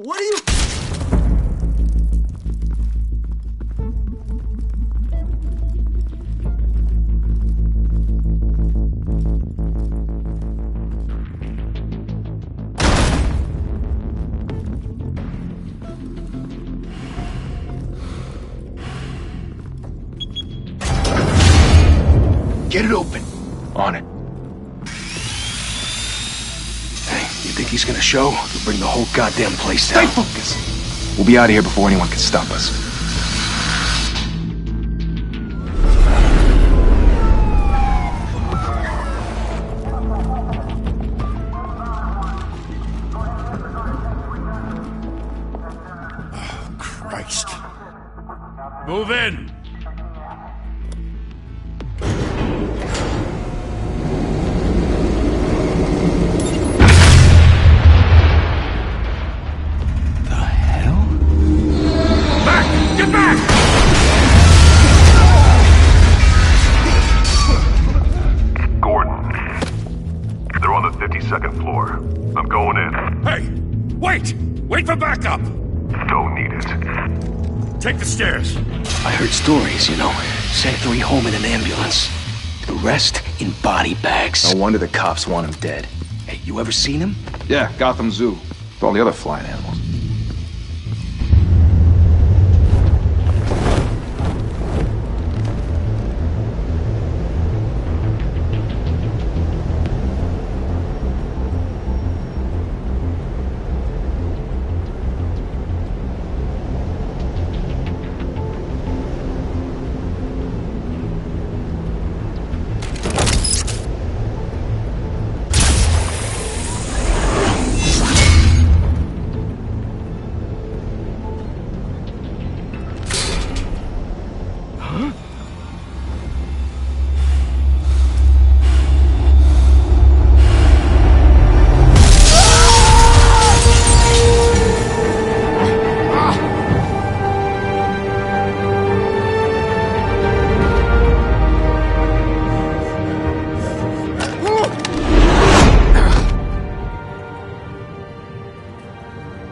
What are you... Get it open. On it. Hey, you think he's gonna show? We'll bring the whole goddamn place down. Stay focused! We'll be out of here before anyone can stop us. Oh, Christ. Move in! Second floor. I'm going in. Hey! Wait! Wait for backup! Don't need it. Take the stairs. I heard stories, you know. Sent 3 home in an ambulance. The rest in body bags. No wonder the cops want him dead. Hey, you ever seen him? Yeah, Gotham Zoo. With all the other flying animals.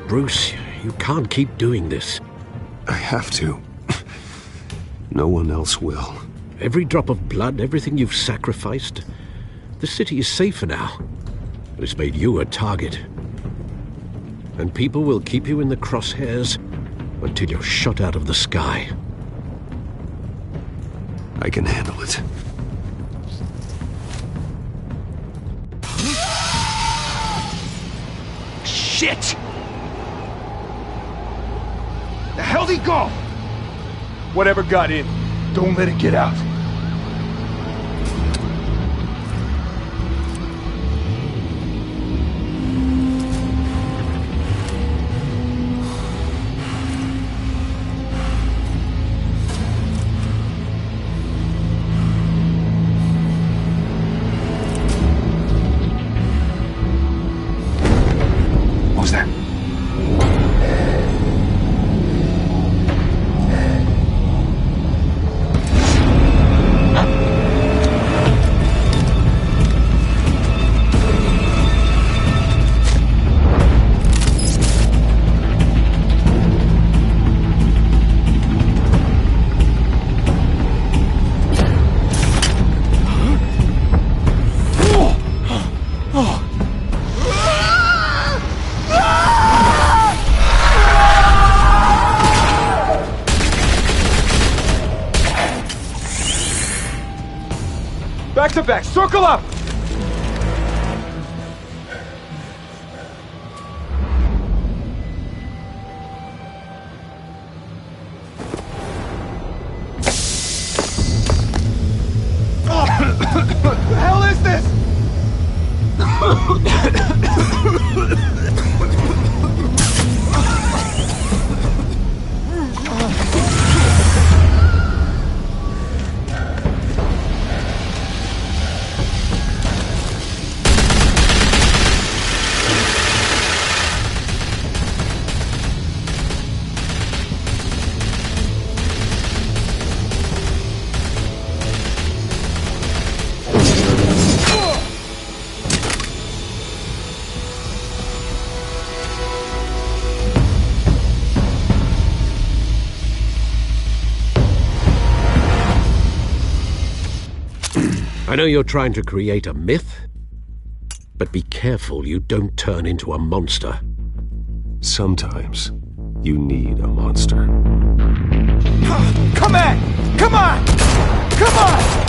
Bruce, you can't keep doing this. I have to. No one else will. Every drop of blood, everything you've sacrificed. The city is safer now. It's made you a target. And people will keep you in the crosshairs until you're shot out of the sky. I can handle it. Shit! The hell'd he go? Whatever got in, don't let it get out. What was that? Back to back, circle up! What the hell is this? I know you're trying to create a myth, but be careful you don't turn into a monster. Sometimes you need a monster. Come on! Come on! Come on!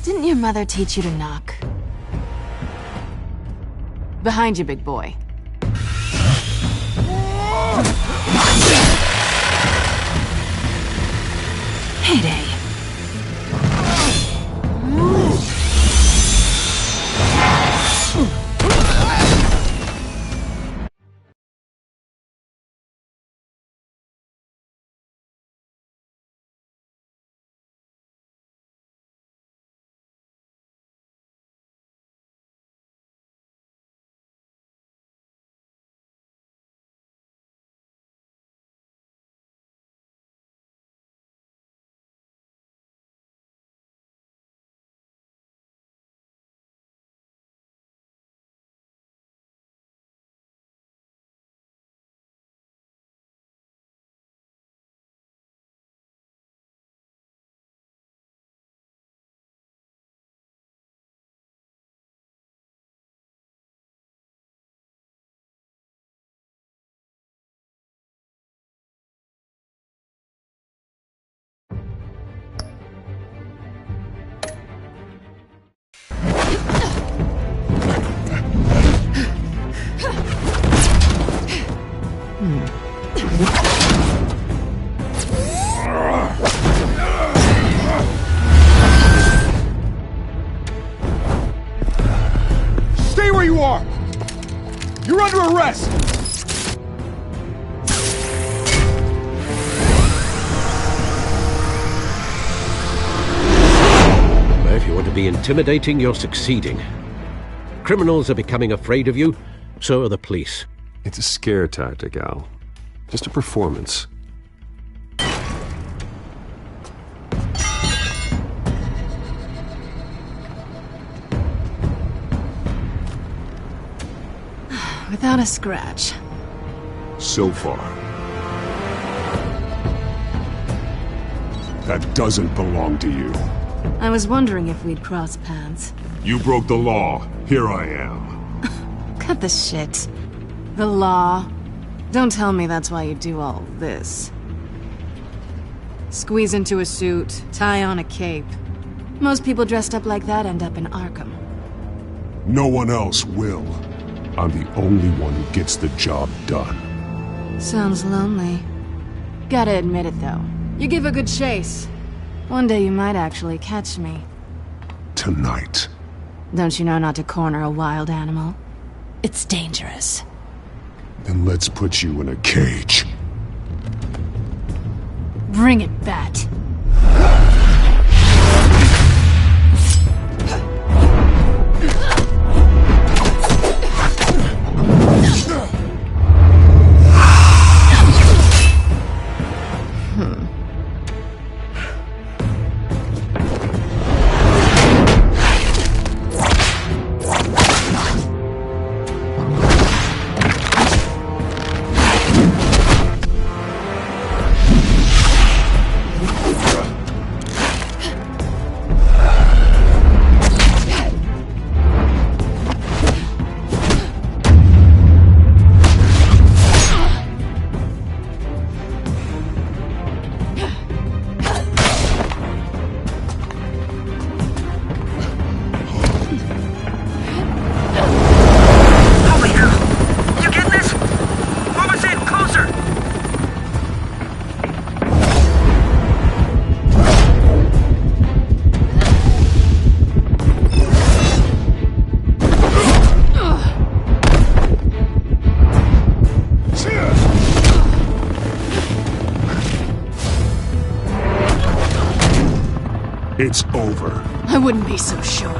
Didn't your mother teach you to knock? Behind you, big boy. Heyday. Stay where you are! You're under arrest! If you want to be intimidating, you're succeeding. Criminals are becoming afraid of you, so are the police. It's a scare tactic, Al. Just a performance. Without a scratch. So far. That doesn't belong to you. I was wondering if we'd cross paths. You broke the law. Here I am. Cut the shit. The law. Don't tell me that's why you do all this. Squeeze into a suit, tie on a cape. Most people dressed up like that end up in Arkham. No one else will. I'm the only one who gets the job done. Sounds lonely. Gotta admit it, though. You give a good chase. One day you might actually catch me. Tonight. Don't you know not to corner a wild animal? It's dangerous. Then let's put you in a cage. Bring it, Bat. It's over. I wouldn't be so sure.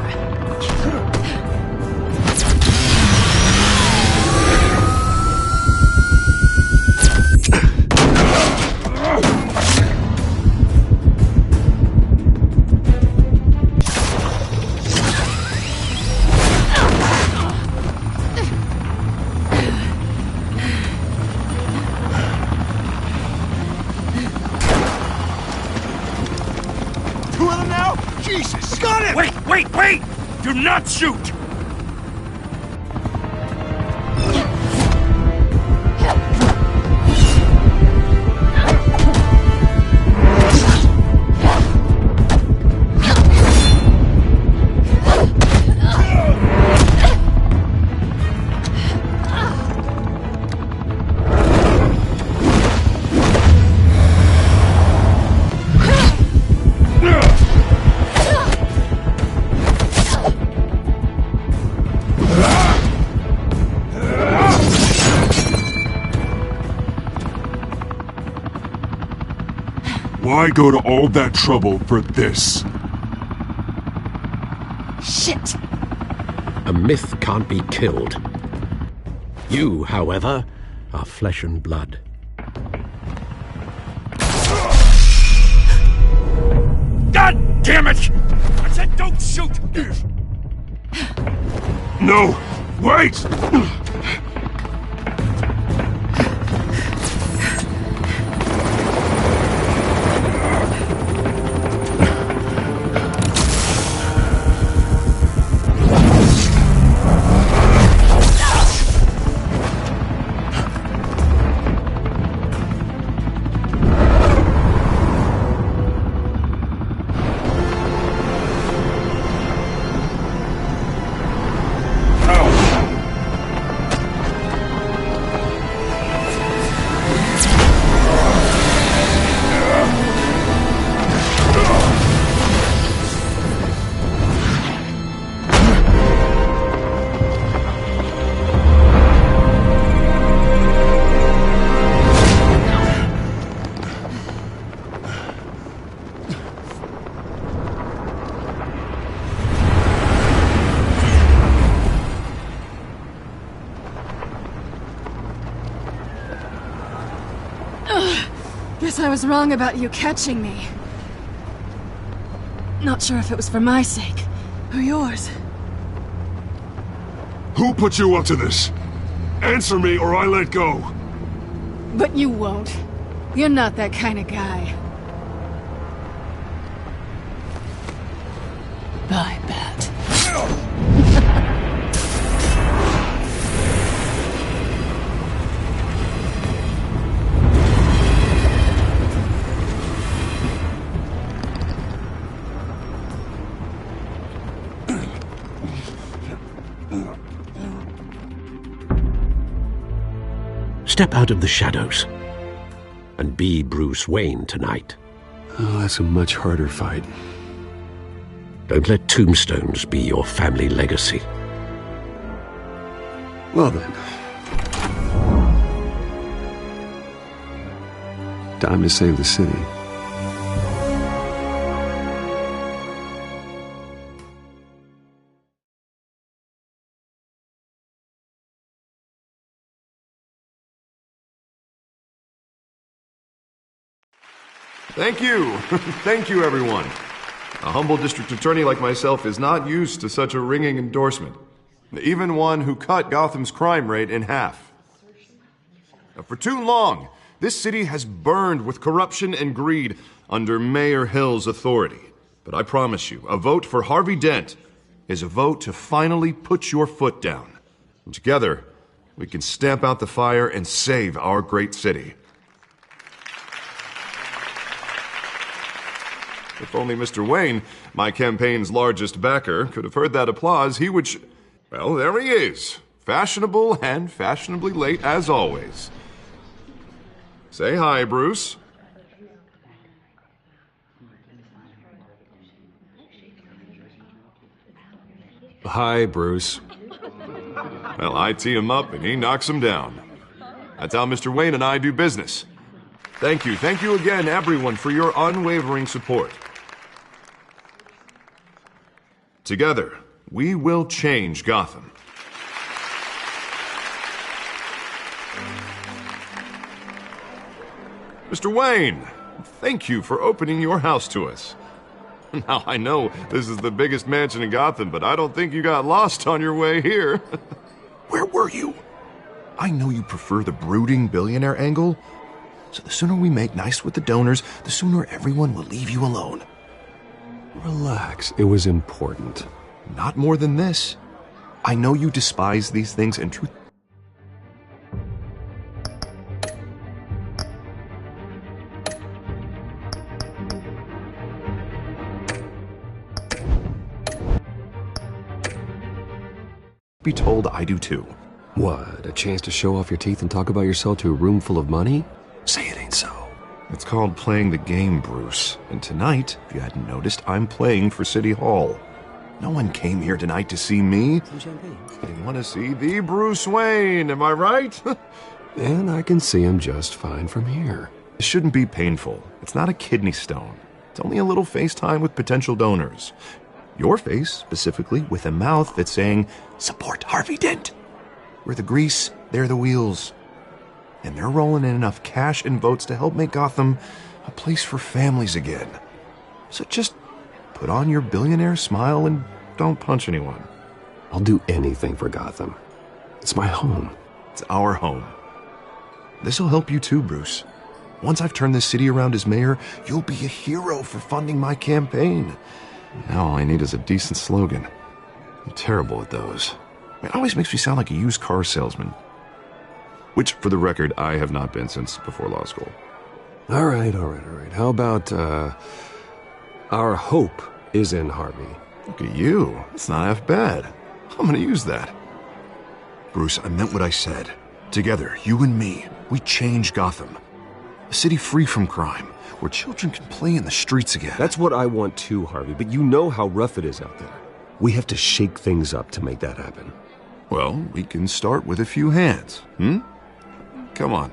Wait! Do not shoot! Why go to all that trouble for this? Shit! A myth can't be killed. You, however, are flesh and blood. God damn it! I said don't shoot! No! Wait! Guess I was wrong about you catching me. Not sure if it was for my sake, or yours. Who put you up to this? Answer me or I let go. But you won't. You're not that kind of guy. I bet. Step out of the shadows and be Bruce Wayne tonight. Oh, that's a much harder fight. Don't let tombstones be your family legacy. Well then. Time to save the city. Thank you. Thank you, everyone. A humble district attorney like myself is not used to such a ringing endorsement. Even one who cut Gotham's crime rate in half. For too long, this city has burned with corruption and greed under Mayor Hill's authority. But I promise you, a vote for Harvey Dent is a vote to finally put your foot down. And together, we can stamp out the fire and save our great city. If only Mr. Wayne, my campaign's largest backer, could have heard that applause, he would well, there he is. Fashionable and fashionably late as always. Say hi, Bruce. Hi, Bruce. Well, I tee him up and he knocks him down. That's how Mr. Wayne and I do business. Thank you again, everyone, for your unwavering support. Together, we will change Gotham. Mr. Wayne, thank you for opening your house to us. Now, I know this is the biggest mansion in Gotham, but I don't think you got lost on your way here. Where were you? I know you prefer the brooding billionaire angle, so the sooner we make nice with the donors, the sooner everyone will leave you alone. Relax, it was important. Not more than this. I know you despise these things, and truth... be told I do too. What, a chance to show off your teeth and talk about yourself to a room full of money? Say it ain't so. It's called playing the game, Bruce. And tonight, if you hadn't noticed, I'm playing for City Hall. No one came here tonight to see me. They want to see the Bruce Wayne, am I right? And I can see him just fine from here. It shouldn't be painful. It's not a kidney stone. It's only a little FaceTime with potential donors. Your face, specifically, with a mouth that's saying, "Support Harvey Dent." We're the grease, they're the wheels. And they're rolling in enough cash and votes to help make Gotham a place for families again. So just put on your billionaire smile and don't punch anyone. I'll do anything for Gotham. It's my home. It's our home. This'll help you too, Bruce. Once I've turned this city around as mayor, you'll be a hero for funding my campaign. Now all I need is a decent slogan. I'm terrible at those. It always makes me sound like a used car salesman. Which, for the record, I have not been since before law school. All right. How about, our hope is in Harvey? Look at you. It's not half bad. I'm gonna use that. Bruce, I meant what I said. Together, you and me, we change Gotham. A city free from crime, where children can play in the streets again. That's what I want too, Harvey, but you know how rough it is out there. We have to shake things up to make that happen. Well, we can start with a few hands, Come on.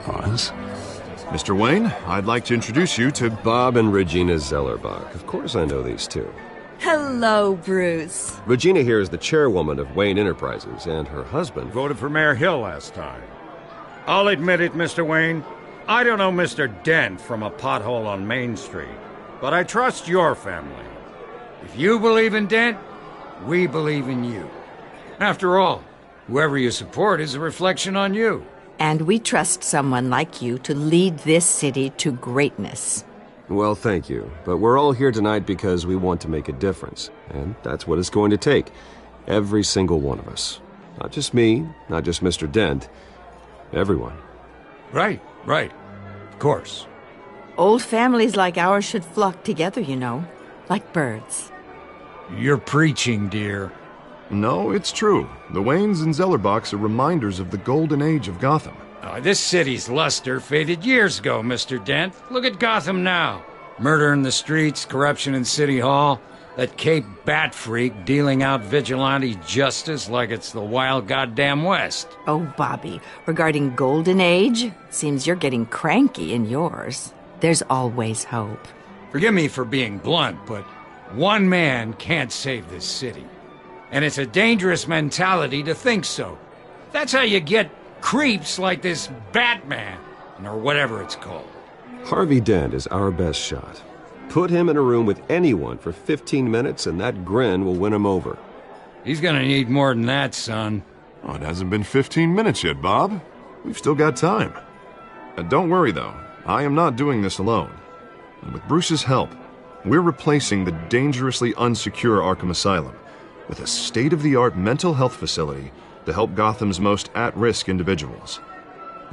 Pause. Mr. Wayne, I'd like to introduce you to Bob and Regina Zellerbach. Of course I know these two. Hello, Bruce. Regina here is the chairwoman of Wayne Enterprises, and her husband... Voted for Mayor Hill last time. I'll admit it, Mr. Wayne. I don't know Mr. Dent from a pothole on Main Street, but I trust your family. If you believe in Dent, we believe in you. After all, whoever you support is a reflection on you. And we trust someone like you to lead this city to greatness. Well, thank you. But we're all here tonight because we want to make a difference. And that's what it's going to take. Every single one of us. Not just me, not just Mr. Dent. Everyone. Right. Of course. Old families like ours should flock together, you know. Like birds. You're preaching, dear. No, it's true. The Waynes and Zellerbachs are reminders of the golden age of Gotham. This city's luster faded years ago, Mr. Dent. Look at Gotham now. Murder in the streets, corruption in City Hall, that Cape Bat freak dealing out vigilante justice like it's the wild goddamn West. Oh, Bobby, regarding Golden Age, seems you're getting cranky in yours. There's always hope. Forgive me for being blunt, but one man can't save this city. And it's a dangerous mentality to think so. That's how you get creeps like this Batman, or whatever it's called. Harvey Dent is our best shot. Put him in a room with anyone for 15 minutes and that grin will win him over. He's gonna need more than that, son. Oh, it hasn't been 15 minutes yet, Bob. We've still got time. Don't worry, though. I am not doing this alone. And with Bruce's help, we're replacing the dangerously unsecure Arkham Asylum with a state-of-the-art mental health facility to help Gotham's most at-risk individuals.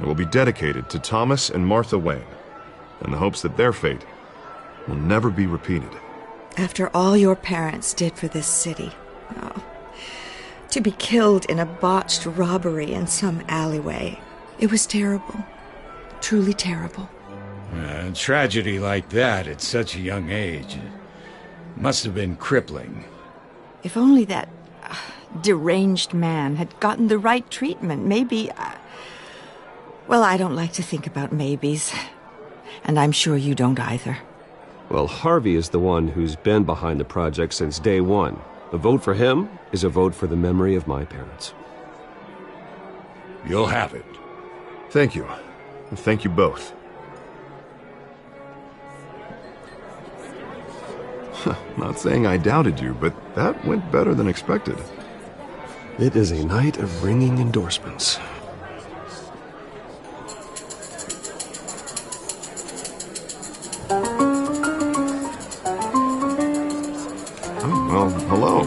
It will be dedicated to Thomas and Martha Wayne, in the hopes that their fate will never be repeated. After all your parents did for this city, to be killed in a botched robbery in some alleyway, it was terrible. Truly terrible. A tragedy like that at such a young age must have been crippling. If only that deranged man had gotten the right treatment, maybe... Well, I don't like to think about maybes. And I'm sure you don't either. Well, Harvey is the one who's been behind the project since day one. A vote for him is a vote for the memory of my parents. You'll have it. Thank you. Thank you both. Not saying I doubted you, but that went better than expected. It is a night of ringing endorsements. Well, hello.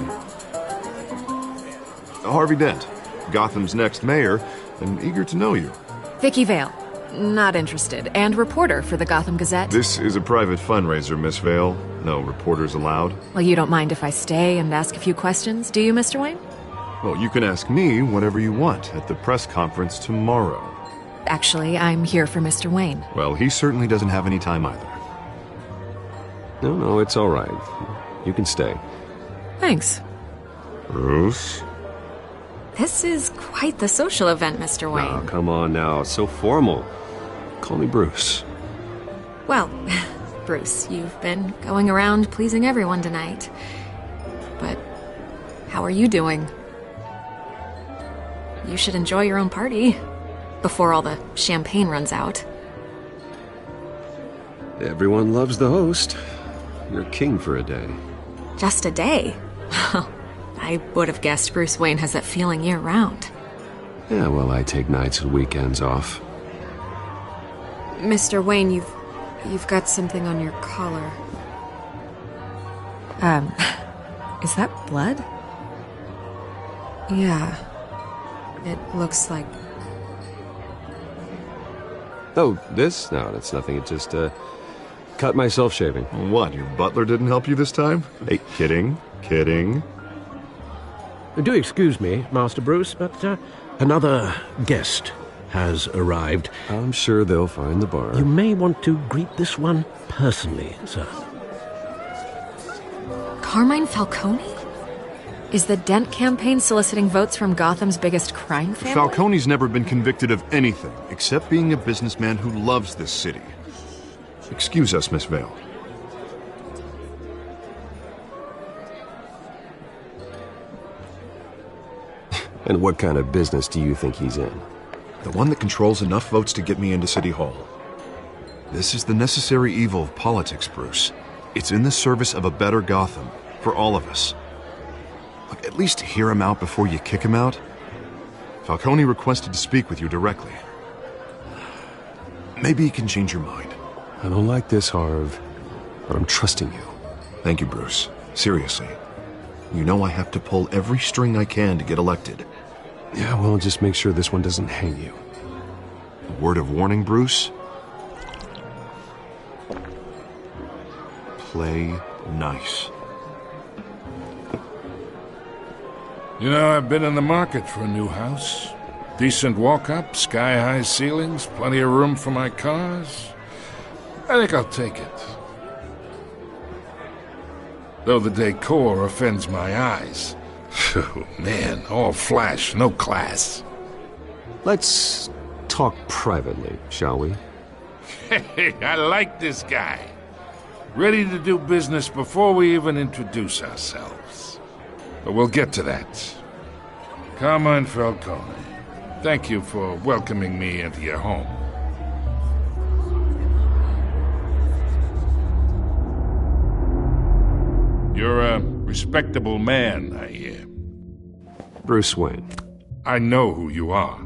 Harvey Dent, Gotham's next mayor, and eager to know you. Vicky Vale. Not interested. And reporter for the Gotham Gazette. This is a private fundraiser, Miss Vale. No reporters allowed. Well, you don't mind if I stay and ask a few questions, do you, Mr. Wayne? Well, you can ask me whatever you want at the press conference tomorrow. Actually, I'm here for Mr. Wayne. Well, he certainly doesn't have any time either. No, it's all right. You can stay. Thanks. Bruce? This is quite the social event, Mr. Wayne. Oh, come on now. It's so formal. Call me Bruce. Well, Bruce, you've been going around pleasing everyone tonight. But how are you doing? You should enjoy your own party before all the champagne runs out. Everyone loves the host. You're king for a day. Just a day? I would have guessed Bruce Wayne has that feeling year-round. Yeah, well, I take nights and weekends off. Mr. Wayne, you've got something on your collar. Is that blood? Yeah. It looks like... Oh, this? No, that's nothing. It just, cut myself shaving. What, your butler didn't help you this time? Hey, kidding. Do excuse me, Master Bruce, but another guest has arrived. I'm sure they'll find the bar. You may want to greet this one personally, sir. Carmine Falcone? Is the Dent campaign soliciting votes from Gotham's biggest crime family? Falcone's never been convicted of anything, except being a businessman who loves this city. Excuse us, Miss Vale. And what kind of business do you think he's in? The one that controls enough votes to get me into City Hall. This is the necessary evil of politics, Bruce. It's in the service of a better Gotham, for all of us. Look, at least hear him out before you kick him out. Falcone requested to speak with you directly. Maybe he can change your mind. I don't like this, Harv, but I'm trusting you. Thank you, Bruce. Seriously. You know I have to pull every string I can to get elected. Yeah, well, just make sure this one doesn't hang you. A word of warning, Bruce? Play nice. You know, I've been in the market for a new house. Decent walk-up, sky-high ceilings, plenty of room for my cars. I think I'll take it. Though the decor offends my eyes. Oh, man, all flash, no class. Let's talk privately, shall we? Hey, I like this guy. Ready to do business before we even introduce ourselves. But we'll get to that. Carmine Falcone, thank you for welcoming me into your home. You're a respectable man, I hear. Bruce Wayne. I know who you are.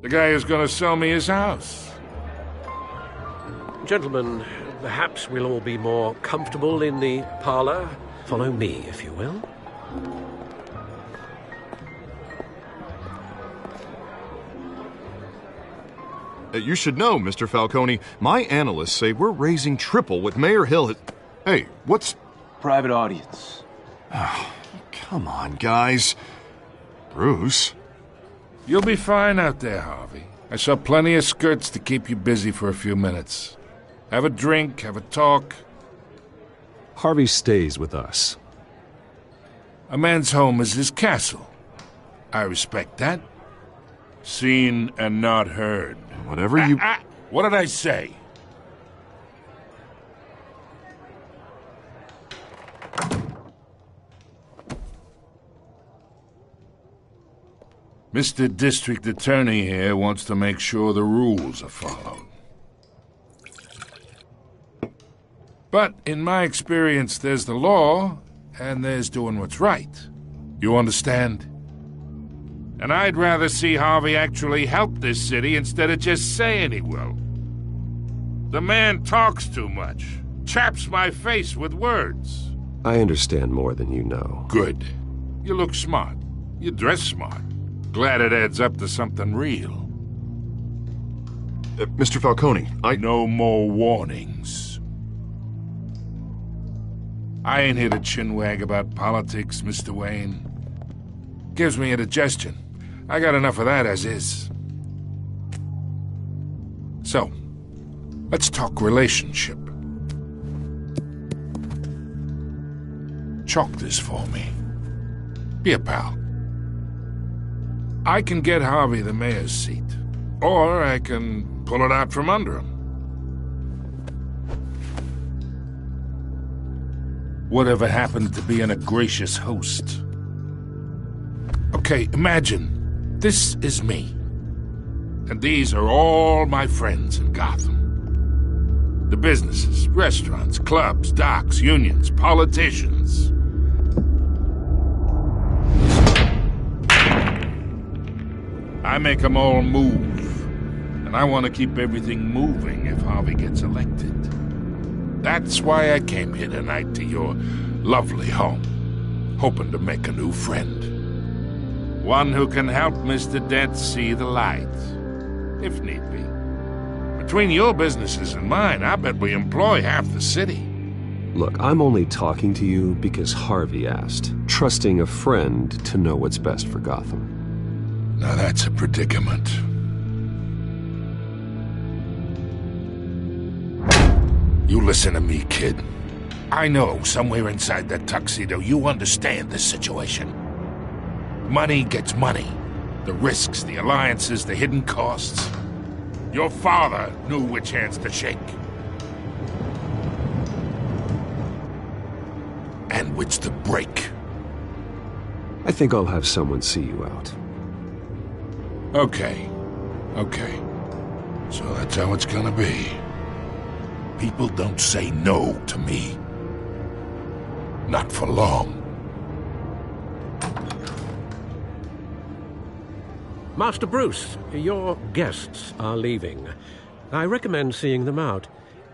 The guy who's gonna sell me his house. Gentlemen, perhaps we'll all be more comfortable in the parlor. Follow me, if you will. You should know, Mr. Falcone, my analysts say we're raising triple what Mayor Hill has... Hey, what's... Private audience. Oh, come on, guys. Bruce? You'll be fine out there, Harvey. I saw plenty of skirts to keep you busy for a few minutes. Have a drink, have a talk. Harvey stays with us. A man's home is his castle. I respect that. Seen and not heard. Whatever you... What did I say? Mr. District Attorney here wants to make sure the rules are followed. But in my experience, there's the law, and there's doing what's right. You understand? And I'd rather see Harvey actually help this city instead of just saying he will. The man talks too much, chaps my face with words. I understand more than you know. Good. You look smart. You dress smart. Glad it adds up to something real. Mr. Falcone, No more warnings. I ain't here to chinwag about politics, Mr. Wayne. Gives me indigestion. I got enough of that as is. So, let's talk relationship. Chalk this for me. Be a pal. I can get Harvey the mayor's seat, or I can pull it out from under him. Whatever happened to being a gracious host? Okay, imagine this is me, and these are all my friends in Gotham. The businesses, restaurants, clubs, docks, unions, politicians. I make them all move, and I want to keep everything moving if Harvey gets elected. That's why I came here tonight to your lovely home, hoping to make a new friend. One who can help Mr. Dent see the light, if need be. Between your businesses and mine, I bet we employ half the city. Look, I'm only talking to you because Harvey asked, trusting a friend to know what's best for Gotham. Now that's a predicament. You listen to me, kid. I know somewhere inside that tuxedo you understand this situation. Money gets money. The risks, the alliances, the hidden costs. Your father knew which hands to shake. And which to break. I think I'll have someone see you out. Okay. So that's how it's gonna be. People don't say no to me. Not for long. Master Bruce, your guests are leaving. I recommend seeing them out.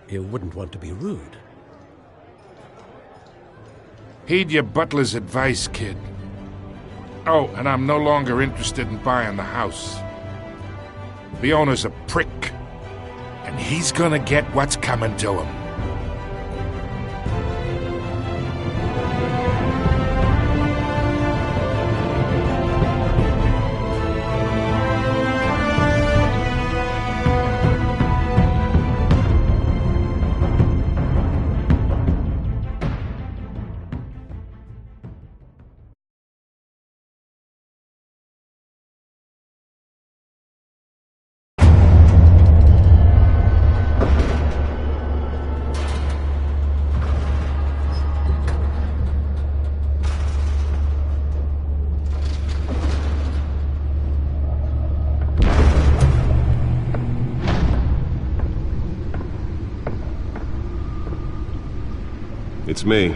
You wouldn't want to be rude. Heed your butler's advice, kid. Oh, and I'm no longer interested in buying the house. The owner's a prick, and he's gonna get what's coming to him. It's me.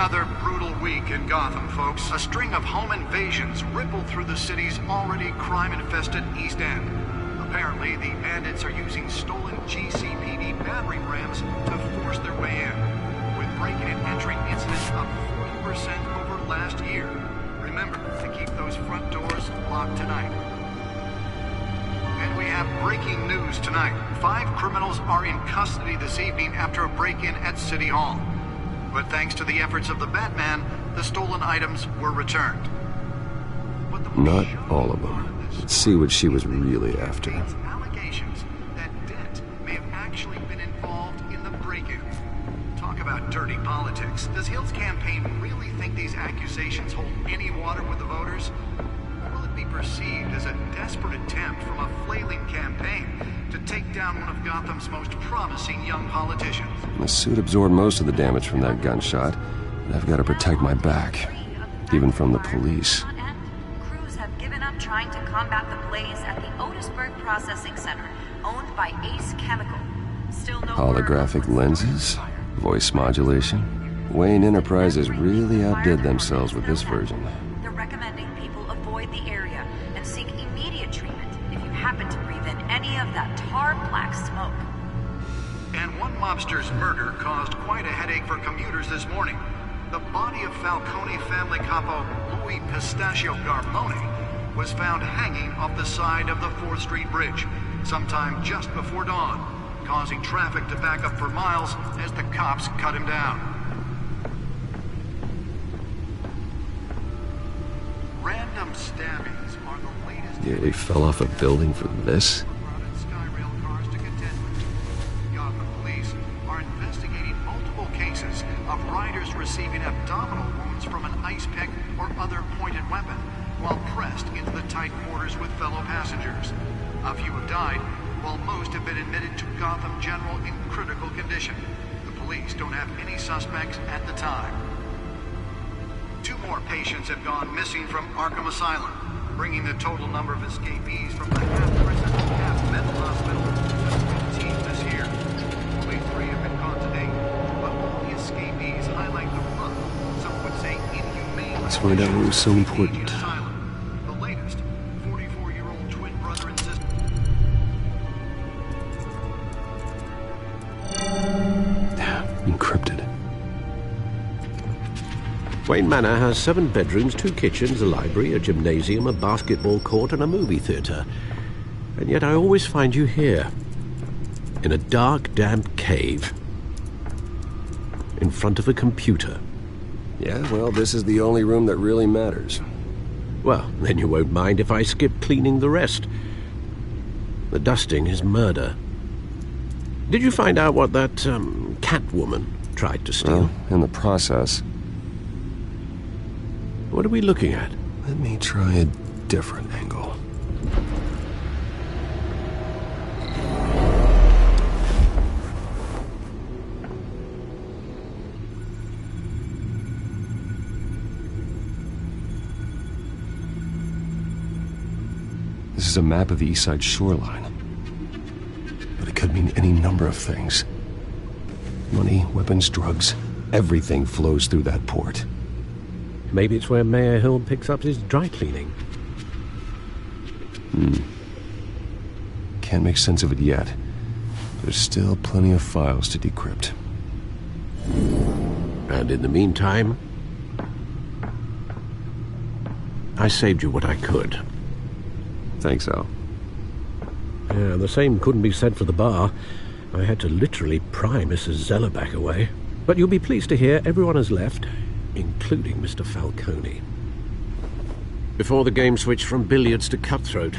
another brutal week in Gotham, folks. A string of home invasions rippled through the city's already crime-infested East End. Apparently, the bandits are using stolen GCPD battering rams to force their way in, with breaking and entering incidents up 40% over last year. Remember to keep those front doors locked tonight. And we have breaking news tonight. 5 criminals are in custody this evening after a break-in at City Hall. But thanks to the efforts of the Batman, the stolen items were returned. Not all of them. Let's see what she was really after. Allegations that Dent may have actually been involved in the break-in. Talk about dirty politics. Does Hill's campaign really think these accusations hold any water with the voters? Or will it be perceived as a desperate attempt from a flailing campaign to take down one of Gotham's most promising young politicians? The suit absorbed most of the damage from that gunshot, and I've got to protect my back, even from the police. Crews have given up trying to combat the blaze at the Otisburg Processing Center, owned by Ace Chemical. Still no Holographic lenses? Voice modulation? Wayne Enterprises really outdid themselves with this version. They're recommending people avoid the area and seek immediate treatment if you happen to breathe in any of that tar black smoke. And one mobster's murder caused quite a headache for commuters this morning. The body of Falcone family capo Louis Pistachio Garmone was found hanging off the side of the 4th Street Bridge sometime just before dawn, causing traffic to back up for miles as the cops cut him down. Random stabbings are the latest... Nearly fell off a building for this? Gotham police are investigating multiple cases of riders receiving abdominal wounds from an ice pick or other pointed weapon while pressed into the tight quarters with fellow passengers. A few have died, while most have been admitted to Gotham General in critical condition. The police don't have any suspects at the time. 2 more patients have gone missing from Arkham Asylum, bringing the total number of escapees from the half-prison, half-mental hospital to 15 this year. Only 3 have been caught to date, but all the escapees highlight the rough, some would say inhumane... Let's find out what was so important. The latest, 44-year-old twin brother and sister... Encrypted. Wayne Manor has 7 bedrooms, 2 kitchens, a library, a gymnasium, a basketball court, and a movie theater. And yet I always find you here, in a dark, damp cave, in front of a computer. Yeah, well, this is the only room that really matters. Well, then you won't mind if I skip cleaning the rest. The dusting is murder. Did you find out what that, Catwoman tried to steal? Well, in the process. What are we looking at? Let me try a different angle. This is a map of the East Side shoreline. But it could mean any number of things. Money, weapons, drugs, everything flows through that port. Maybe it's where Mayor Hill picks up his dry cleaning. Can't make sense of it yet. There's still plenty of files to decrypt. And in the meantime, I saved you what I could. Thanks, Al. Yeah, the same couldn't be said for the bar. I had to literally pry Mrs. Zellerback away. But you'll be pleased to hear everyone has left, including Mr. Falcone. Before the game switched from billiards to cutthroat.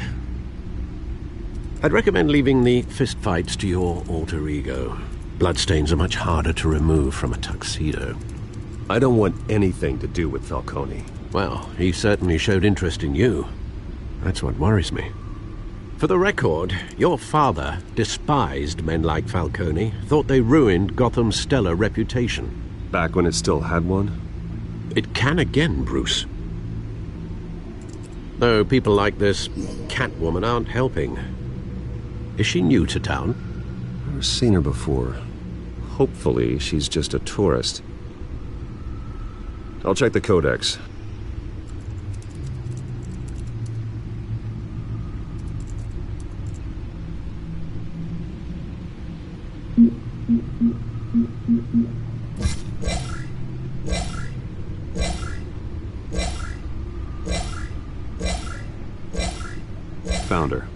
I'd recommend leaving the fistfights to your alter ego. Bloodstains are much harder to remove from a tuxedo. I don't want anything to do with Falcone. Well, he certainly showed interest in you. That's what worries me. For the record, your father despised men like Falcone, thought they ruined Gotham's stellar reputation. Back when it still had one? It can again, Bruce. Though people like this Catwoman aren't helping. Is she new to town? Never seen her before. Hopefully, she's just a tourist. I'll check the codex. Found her.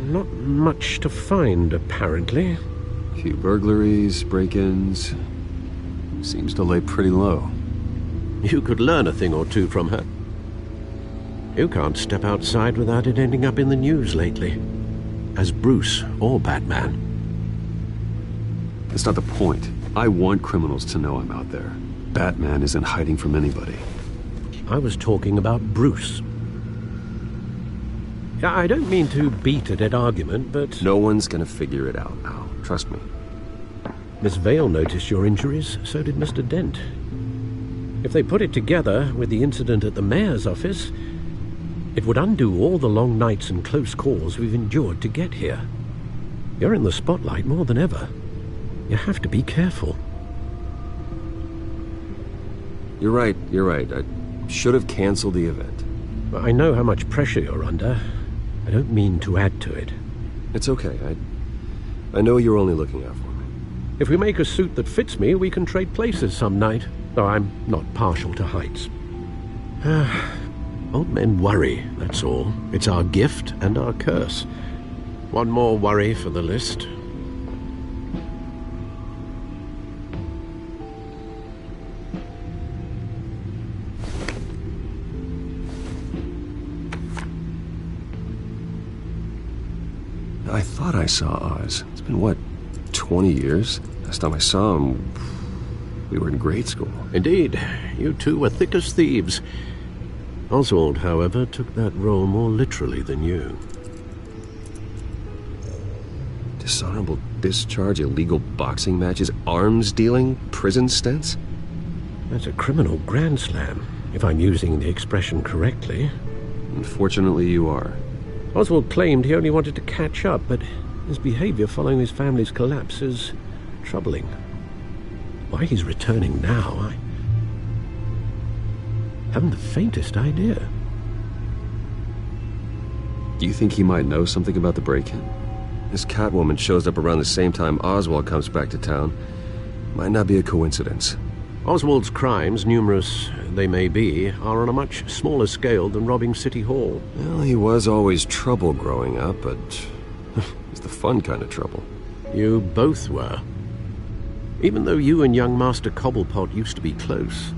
Not much to find, apparently. A few burglaries, break-ins. Seems to lay pretty low. You could learn a thing or two from her. You can't step outside without it ending up in the news lately. As Bruce or Batman. That's not the point. I want criminals to know I'm out there. Batman isn't hiding from anybody. I was talking about Bruce. I don't mean to beat a dead argument, but... No one's gonna figure it out now. Trust me. Miss Vale noticed your injuries, so did Mr. Dent. If they put it together with the incident at the mayor's office, it would undo all the long nights and close calls we've endured to get here. You're in the spotlight more than ever. You have to be careful. You're right. I should have canceled the event. I know how much pressure you're under. I don't mean to add to it. It's okay. I know you're only looking out for me. If we make a suit that fits me, we can trade places some night. Though I'm not partial to heights. Old men worry, that's all. It's our gift and our curse. One more worry for the list. I thought I saw Oz. It's been, what, 20 years? Last time I saw him, we were in grade school. Indeed. You two were thick as thieves. Oswald, however, took that role more literally than you. Dishonorable discharge, illegal boxing matches, arms dealing, prison stints? That's a criminal grand slam, if I'm using the expression correctly. Unfortunately, you are. Oswald claimed he only wanted to catch up, but his behavior following his family's collapse is troubling. Why he's returning now, I haven't the faintest idea. Do you think he might know something about the break-in? This Catwoman shows up around the same time Oswald comes back to town. Might not be a coincidence. Oswald's crimes, numerous they may be, are on a much smaller scale than robbing City Hall. Well, he was always trouble growing up, but it's the fun kind of trouble. You both were. Even though you and young Master Cobblepot used to be close,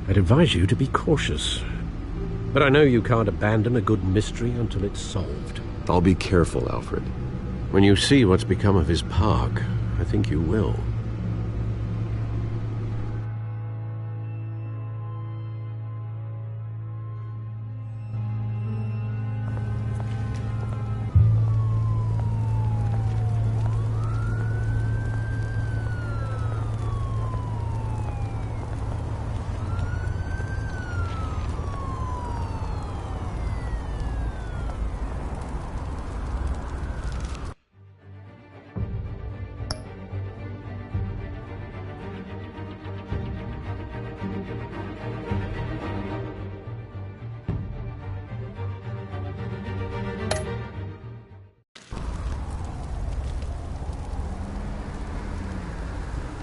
I'd advise you to be cautious. But I know you can't abandon a good mystery until it's solved. I'll be careful, Alfred. When you see what's become of his park, I think you will.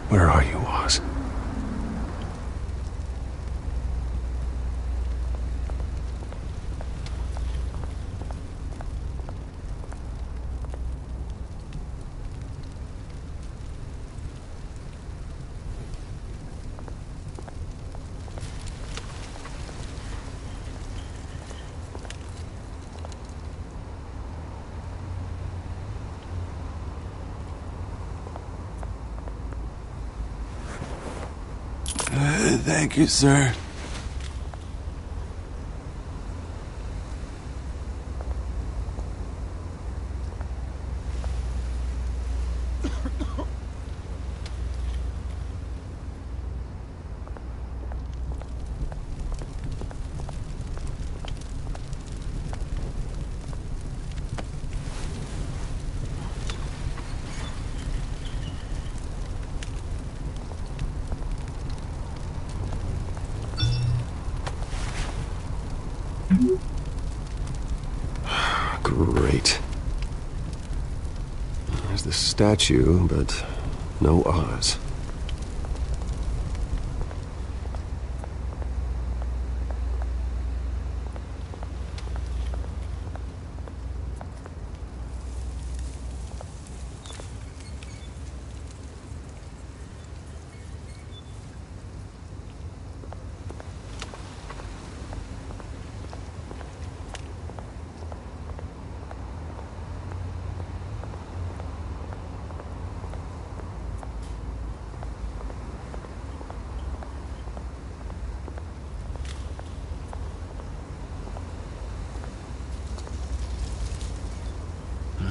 Where are you, Oz? Thank you, sir. Great. There's the statue, but no Oz.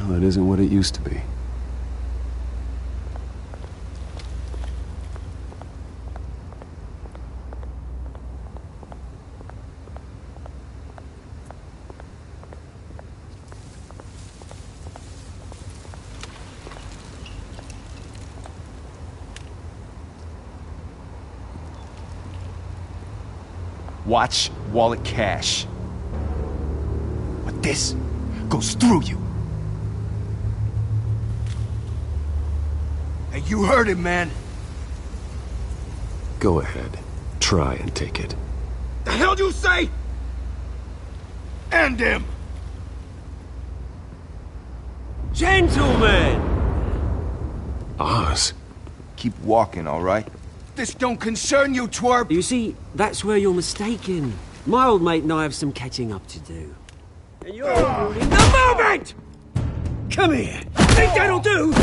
Well, it isn't what it used to be. Watch wallet cash. But this goes through you. Hey, you heard him, man. Go ahead. Try and take it. The hell you say? End him! Gentlemen! Oz. Keep walking, all right? This don't concern you, twerp! You see, that's where you're mistaken. My old mate and I have some catching up to do. And you're in the moment! Come here! Think that'll do?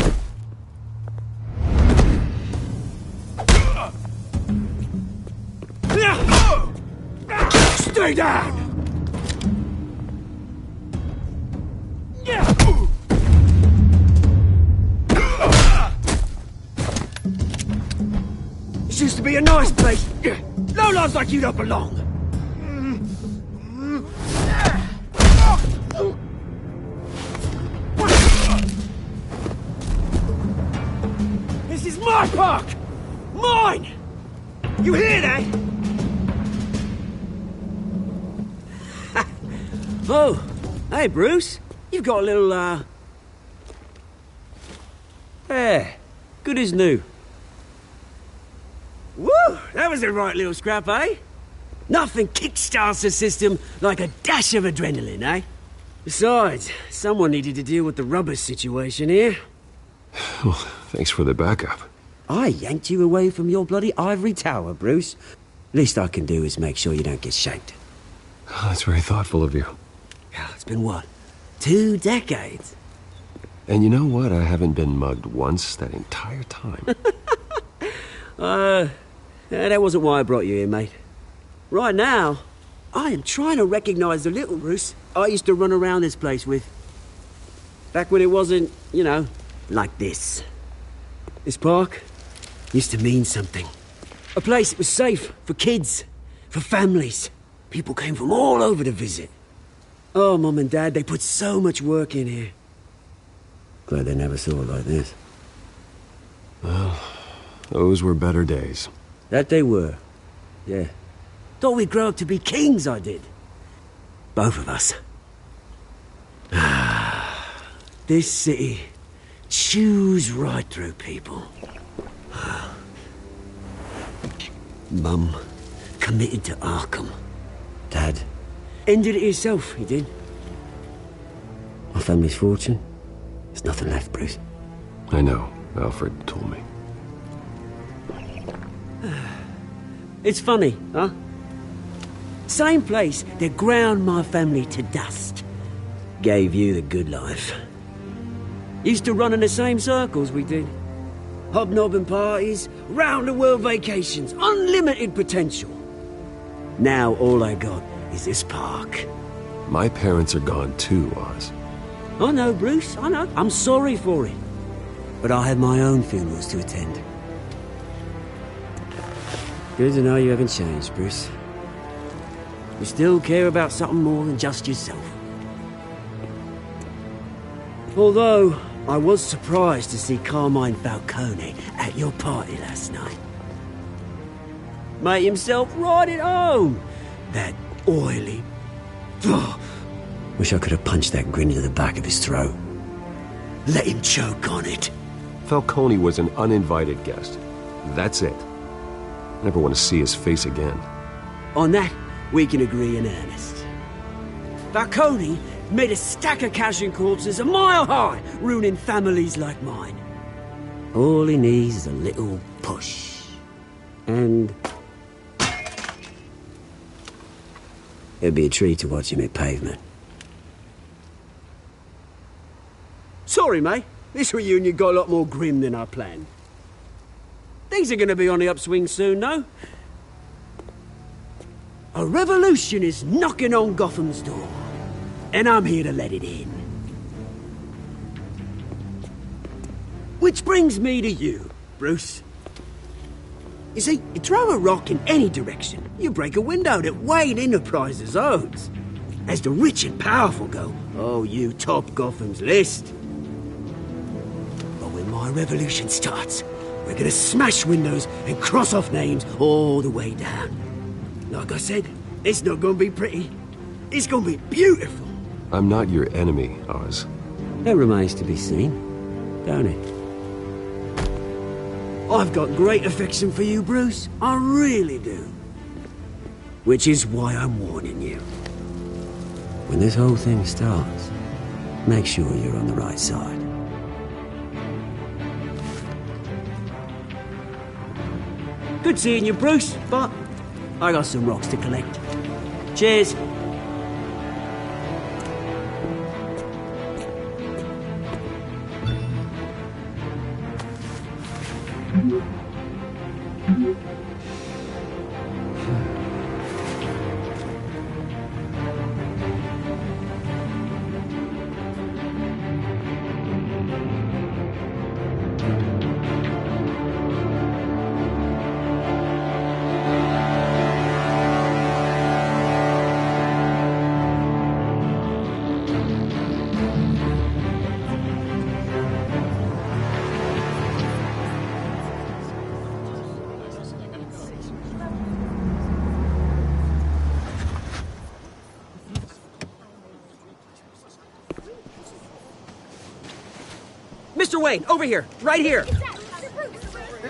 Stay down! This used to be a nice place. Lowlifes like you don't belong. This is my park! Mine! You hear that? Oh, hey, Bruce. You've got a little, Yeah, good as new. Woo! That was a right little scrap, eh? Nothing kickstarts the system like a dash of adrenaline, eh? Besides, someone needed to deal with the rubber situation here. Well, thanks for the backup. I yanked you away from your bloody ivory tower, Bruce. Least I can do is make sure you don't get shanked. Oh, that's very thoughtful of you. It's been what? 2 decades? And you know what? I haven't been mugged once that entire time. That wasn't why I brought you here, mate. Right now, I am trying to recognize the little Bruce I used to run around this place with. Back when it wasn't, you know, like this. This park used to mean something. A place that was safe for kids, for families. People came from all over to visit. Oh, Mum and Dad, they put so much work in here. Glad they never saw it like this. Well, those were better days. That they were. Yeah. Thought we'd grow up to be kings, I did. Both of us. This city chews right through people. Mum committed to Arkham. Dad ended it himself, he did. My family's fortune, there's nothing left, Bruce. I know. Alfred told me. It's funny, huh? Same place that ground my family to dust gave you the good life. Used to run in the same circles we did. Hobnobbing parties, round-the-world vacations, unlimited potential. Now all I got is this park. My parents are gone too, Oz. I know, Bruce, I know. I'm sorry for it. But I have my own funerals to attend. Good to know you haven't changed, Bruce. You still care about something more than just yourself. Although, I was surprised to see Carmine Falcone at your party last night. Made himself right at home. That oily Wish I could have punched that grin into the back of his throat. Let him choke on it. Falcone was an uninvited guest. That's it. Never want to see his face again. On that, we can agree in earnest. Falcone made a stack of cashing corpses a mile high, ruining families like mine. All he needs is a little push. And it'd be a treat to watch him hit pavement. Sorry, mate. This reunion got a lot more grim than I planned. Things are gonna be on the upswing soon, no? A revolution is knocking on Gotham's door, and I'm here to let it in. Which brings me to you, Bruce. You see, you throw a rock in any direction, you break a window that Wayne Enterprises owns. As the rich and powerful go, oh, you top Gotham's list. But when my revolution starts, we're gonna smash windows and cross off names all the way down. Like I said, it's not gonna be pretty. It's gonna be beautiful. I'm not your enemy, Oz. That remains to be seen, don't it? I've got great affection for you, Bruce. I really do. Which is why I'm warning you. When this whole thing starts, make sure you're on the right side. Good seeing you, Bruce, but I got some rocks to collect. Cheers. Mr. Wayne, over here, right here.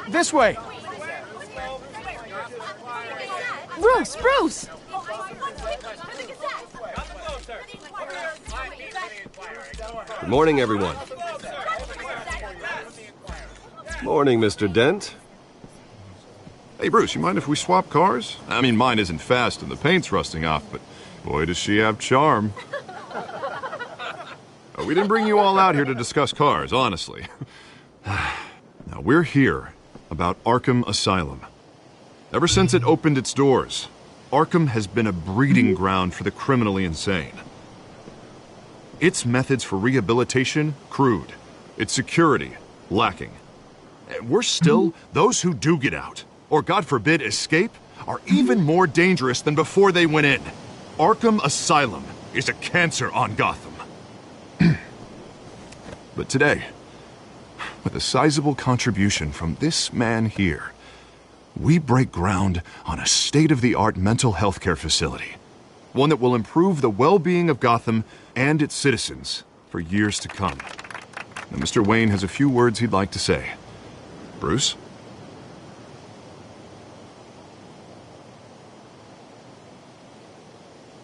This way. Bruce, Bruce! Good morning, everyone. Morning, Mr. Dent. Hey, Bruce, you mind if we swap cars? I mean, mine isn't fast and the paint's rusting off, but boy, does she have charm. We didn't bring you all out here to discuss cars, honestly. Now, we're here about Arkham Asylum. Ever since it opened its doors, Arkham has been a breeding ground for the criminally insane. Its methods for rehabilitation, crude. Its security, lacking. And worse still, those who do get out, or God forbid escape, are even more dangerous than before they went in. Arkham Asylum is a cancer on Gotham. But today, with a sizable contribution from this man here, we break ground on a state-of-the-art mental health care facility. One that will improve the well-being of Gotham and its citizens for years to come. Now, Mr. Wayne has a few words he'd like to say. Bruce?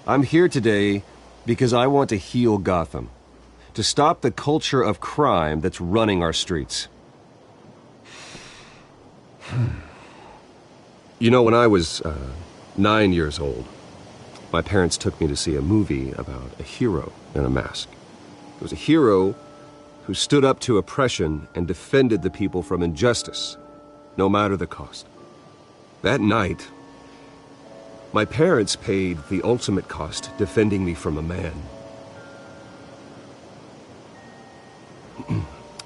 I'm here today because I want to heal Gotham. To stop the culture of crime that's running our streets. You know, when I was 9 years old, my parents took me to see a movie about a hero in a mask. It was a hero who stood up to oppression and defended the people from injustice, no matter the cost. That night, my parents paid the ultimate cost defending me from a man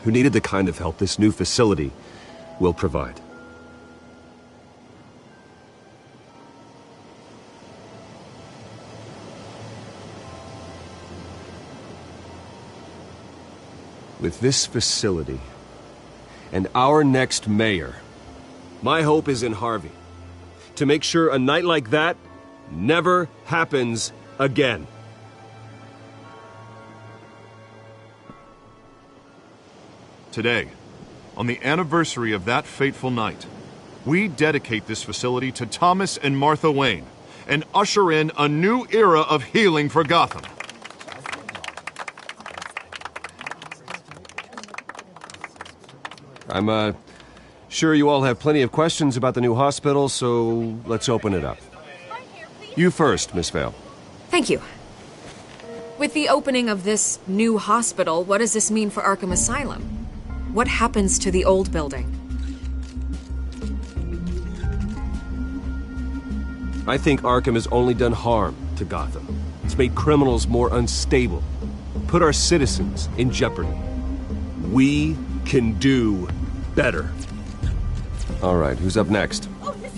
who needed the kind of help this new facility will provide. With this facility and our next mayor, my hope is in Harvey. To make sure a night like that never happens again. Today, on the anniversary of that fateful night, we dedicate this facility to Thomas and Martha Wayne and usher in a new era of healing for Gotham. I'm sure you all have plenty of questions about the new hospital, so let's open it up. You first, Miss Vale. Thank you. With the opening of this new hospital, what does this mean for Arkham Asylum? What happens to the old building? I think Arkham has only done harm to Gotham. It's made criminals more unstable, put our citizens in jeopardy. We can do better. All right, who's up next?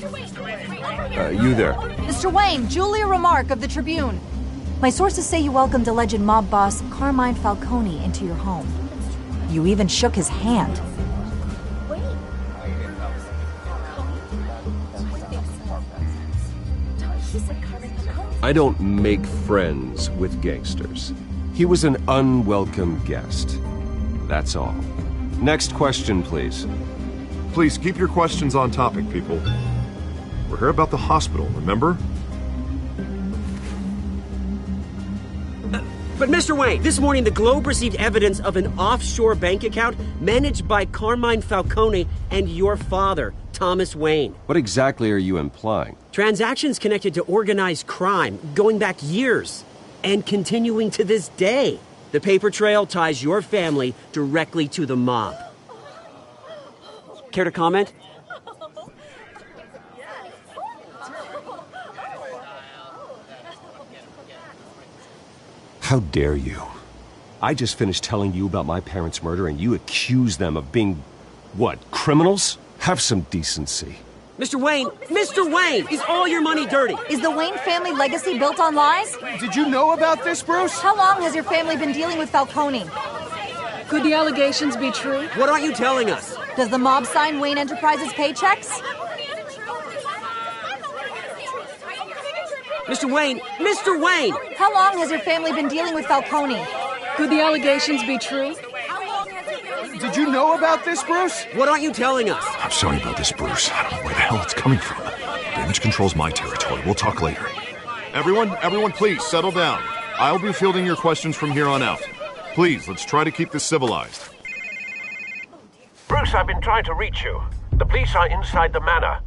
You there. Mr. Wayne, Julia Remark of the Tribune. My sources say you welcomed alleged mob boss Carmine Falcone into your home. You even shook his hand. I don't make friends with gangsters. He was an unwelcome guest. That's all. Next question, please. Please keep your questions on topic, people. We're here about the hospital, remember? But Mr. Wayne, this morning the Globe received evidence of an offshore bank account managed by Carmine Falcone and your father, Thomas Wayne. What exactly are you implying? Transactions connected to organized crime going back years and continuing to this day. The paper trail ties your family directly to the mob. Care to comment? How dare you? I just finished telling you about my parents' murder and you accuse them of being, what, criminals? Have some decency. Mr. Wayne, is all your money dirty? Is the Wayne family legacy built on lies? Did you know about this, Bruce? How long has your family been dealing with Falcone? Could the allegations be true? What aren't you telling us? Does the mob sign Wayne Enterprises paychecks? Mr. Wayne! How long has your family been dealing with Falcone? Could the allegations be true? Did you know about this, Bruce? What aren't you telling us? I'm sorry about this, Bruce. I don't know where the hell it's coming from. Damage control's my territory. We'll talk later. Everyone, please, settle down. I'll be fielding your questions from here on out. Please, let's try to keep this civilized. Bruce, I've been trying to reach you. The police are inside the manor.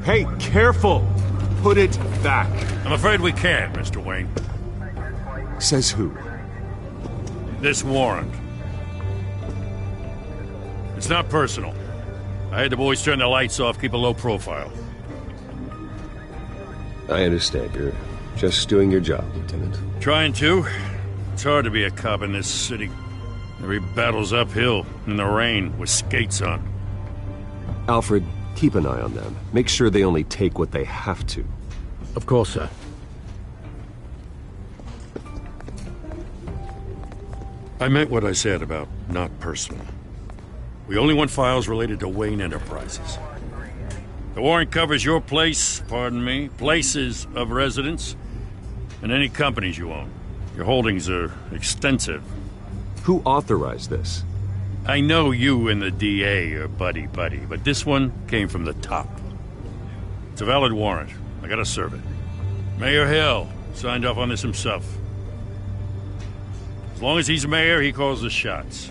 Hey, careful! Put it back. I'm afraid we can't, Mr. Wayne. Says who? This warrant. It's not personal. I had the boys turn the lights off, keep a low profile. I understand. You're just doing your job, Lieutenant. Trying to. It's hard to be a cop in this city. Every battle's uphill, in the rain, with skates on. Alfred, keep an eye on them. Make sure they only take what they have to. Of course, sir. I meant what I said about not personal. We only want files related to Wayne Enterprises. The warrant covers your place, pardon me, places of residence, and any companies you own. Your holdings are extensive. Who authorized this? I know you and the DA are buddy-buddy, but this one came from the top. It's a valid warrant. I gotta serve it. Mayor Hill signed off on this himself. As long as he's mayor, he calls the shots.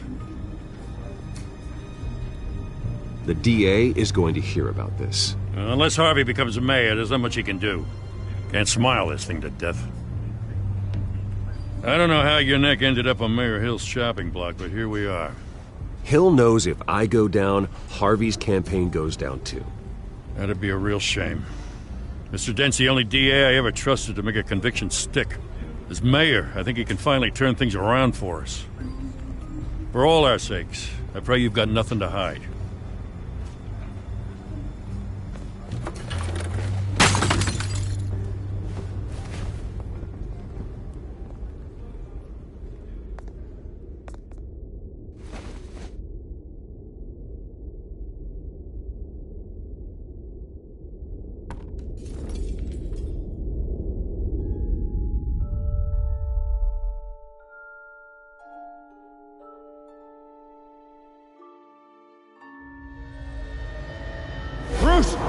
The DA is going to hear about this. Unless Harvey becomes a mayor, there's not much he can do. Can't smile this thing to death. I don't know how your neck ended up on Mayor Hill's shopping block, but here we are. Hill knows if I go down, Harvey's campaign goes down too. That'd be a real shame. Mr. Dent's the only DA I ever trusted to make a conviction stick. As mayor, I think he can finally turn things around for us. For all our sakes, I pray you've got nothing to hide.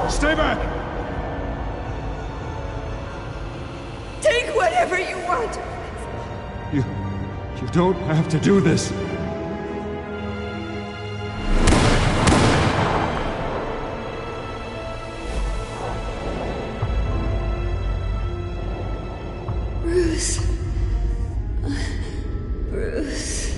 Stay back! Take whatever you want. You don't have to do this. Bruce. Bruce.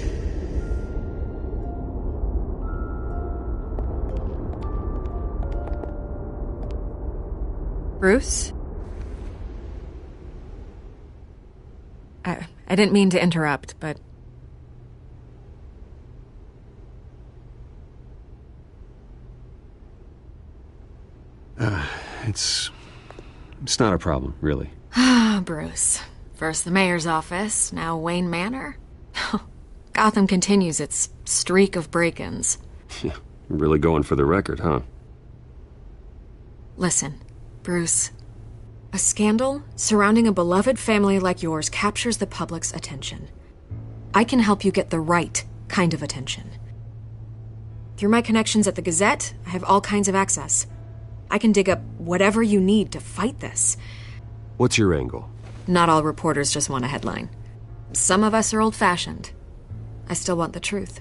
Bruce? I didn't mean to interrupt, but... It's not a problem, really. Ah, Bruce. First the mayor's office, now Wayne Manor. Gotham continues its streak of break-ins. Yeah, really going for the record, huh? Listen, Bruce. A scandal surrounding a beloved family like yours captures the public's attention. I can help you get the right kind of attention. Through my connections at the Gazette, I have all kinds of access. I can dig up whatever you need to fight this. What's your angle? Not all reporters just want a headline. Some of us are old-fashioned. I still want the truth.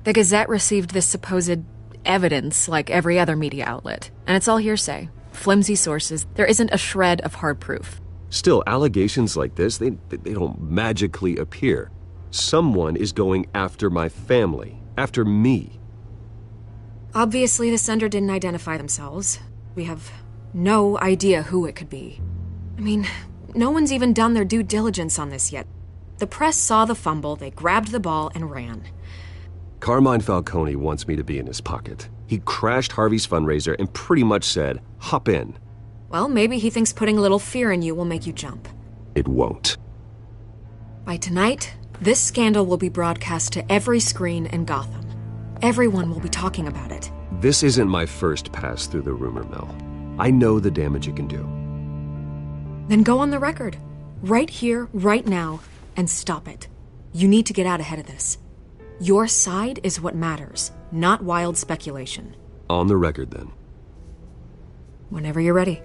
The Gazette received this supposed evidence like every other media outlet, and it's all hearsay. Flimsy sources. There isn't a shred of hard proof. Still, allegations like this, they don't magically appear. Someone is going after my family, after me. Obviously, the sender didn't identify themselves. We have no idea who it could be. I mean, no one's even done their due diligence on this yet. The press saw the fumble, they grabbed the ball and ran. Carmine Falcone wants me to be in his pocket. He crashed Harvey's fundraiser and pretty much said, hop in. Well, maybe he thinks putting a little fear in you will make you jump. It won't. By tonight, this scandal will be broadcast to every screen in Gotham. Everyone will be talking about it. This isn't my first pass through the rumor mill. I know the damage it can do. Then go on the record. Right here, right now, and stop it. You need to get out ahead of this. Your side is what matters, not wild speculation. On the record, then. Whenever you're ready.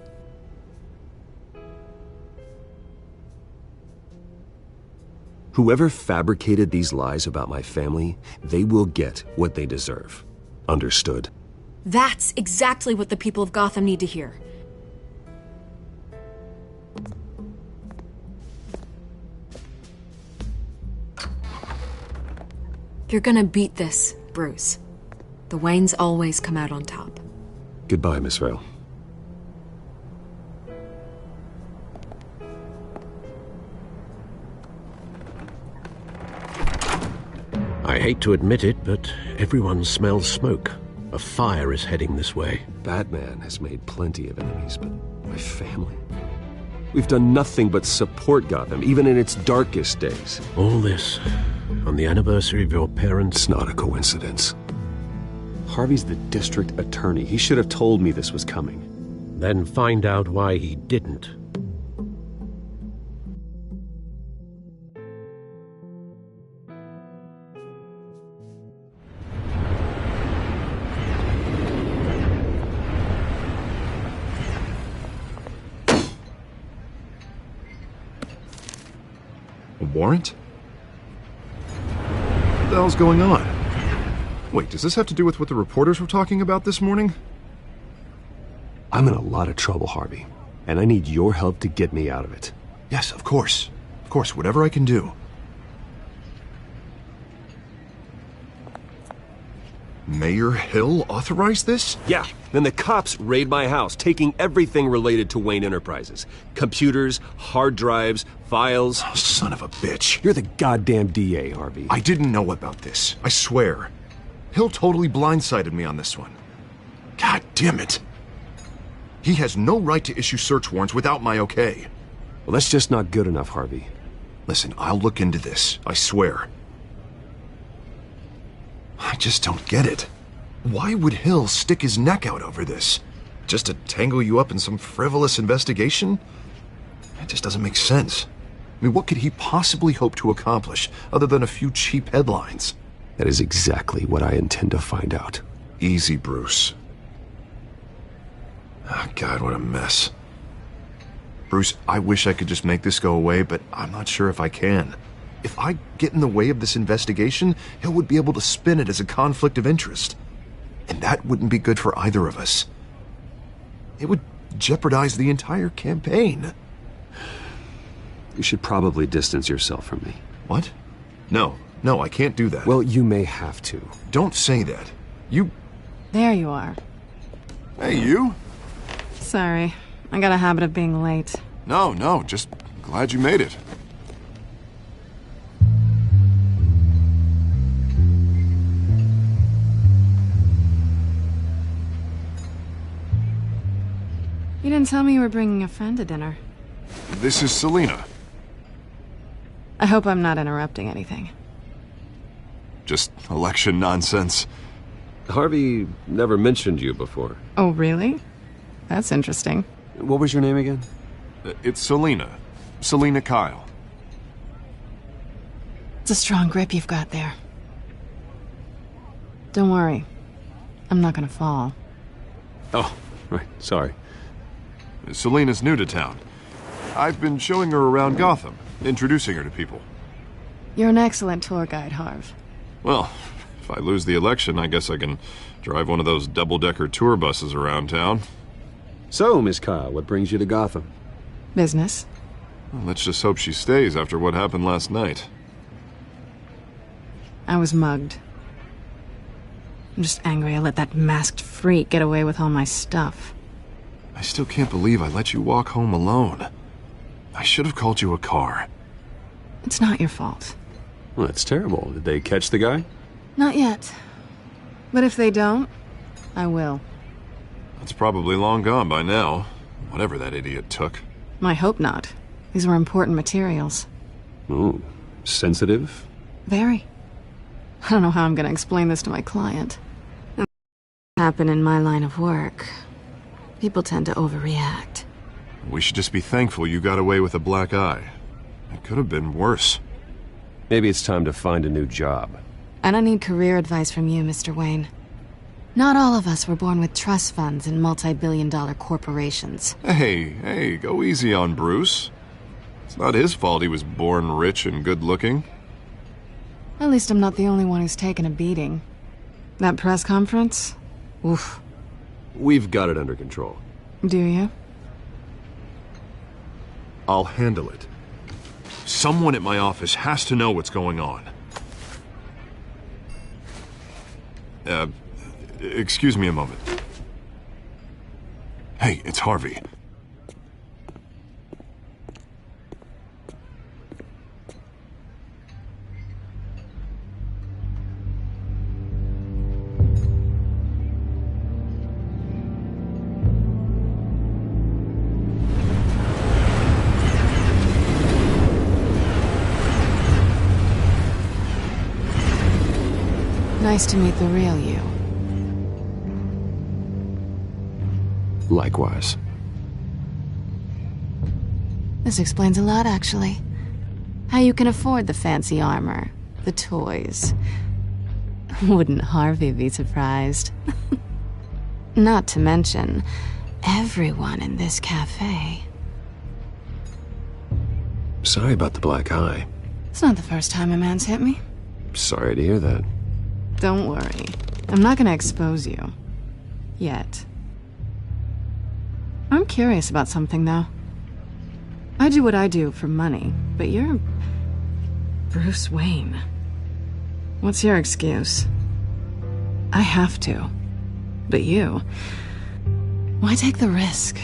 Whoever fabricated these lies about my family, they will get what they deserve. Understood? That's exactly what the people of Gotham need to hear. You're gonna beat this, Bruce. The Waynes always come out on top. Goodbye, Miss Vale. I hate to admit it, but everyone smells smoke. A fire is heading this way. Batman has made plenty of enemies, but my family? We've done nothing but support Gotham, even in its darkest days. All this on the anniversary of your parents'... It's not a coincidence. Harvey's the district attorney. He should have told me this was coming. Then find out why he didn't. A warrant? What the hell's going on? Wait, does this have to do with what the reporters were talking about this morning? I'm in a lot of trouble, Harvey, and I need your help to get me out of it. Yes, of course. Of course, whatever I can do. Mayor Hill authorized this? Yeah, then the cops raid my house, taking everything related to Wayne Enterprises. Computers, hard drives, files. Oh, son of a bitch. You're the goddamn DA, Harvey. I didn't know about this. I swear. Hill totally blindsided me on this one. God damn it. He has no right to issue search warrants without my okay. Well, that's just not good enough, Harvey. Listen, I'll look into this. I swear. I just don't get it. Why would Hill stick his neck out over this? Just to tangle you up in some frivolous investigation? It just doesn't make sense. I mean, what could he possibly hope to accomplish other than a few cheap headlines? That is exactly what I intend to find out. Easy, Bruce. God, what a mess. Bruce, I wish I could just make this go away, but I'm not sure if I can. If I get in the way of this investigation, Hill would be able to spin it as a conflict of interest. And that wouldn't be good for either of us. It would jeopardize the entire campaign. You should probably distance yourself from me. What? No, I can't do that. Well, you may have to. Don't say that. You... There you are. Hey, you? Sorry. I got a habit of being late. No, just glad you made it. You didn't tell me you were bringing a friend to dinner. This is Selina. I hope I'm not interrupting anything. Just election nonsense. Harvey never mentioned you before. Oh, really? That's interesting. What was your name again? It's Selina. Selina Kyle. It's a strong grip you've got there. Don't worry. I'm not gonna fall. Oh, right. Sorry. Selina's new to town. I've been showing her around Gotham, introducing her to people. You're an excellent tour guide, Harv. Well, if I lose the election, I guess I can drive one of those double-decker tour buses around town. So, Miss Kyle, what brings you to Gotham? Business. Well, let's just hope she stays after what happened last night. I was mugged. I'm just angry I let that masked freak get away with all my stuff. I still can't believe I let you walk home alone. I should have called you a car. It's not your fault. Well, that's terrible. Did they catch the guy? Not yet. But if they don't, I will. It's probably long gone by now, whatever that idiot took. I hope not. These were important materials. Ooh, sensitive? Very. I don't know how I'm gonna explain this to my client. It happen in my line of work. People tend to overreact. We should just be thankful you got away with a black eye. It could have been worse. Maybe it's time to find a new job. I don't need career advice from you, Mr. Wayne. Not all of us were born with trust funds and multi-billion-dollar corporations. Hey, go easy on Bruce. It's not his fault he was born rich and good-looking. At least I'm not the only one who's taken a beating. That press conference? Oof. We've got it under control. Do you? I'll handle it. Someone at my office has to know what's going on. Excuse me a moment. Hey, it's Harvey. Nice to meet the real you. Likewise. This explains a lot, actually. How you can afford the fancy armor, the toys. Wouldn't Harvey be surprised? Not to mention, everyone in this cafe. Sorry about the black eye. It's not the first time a man's hit me. Sorry to hear that. Don't worry. I'm not gonna expose you. Yet. I'm curious about something, though. I do what I do for money, but you're... Bruce Wayne. What's your excuse? I have to. But you... Why take the risk?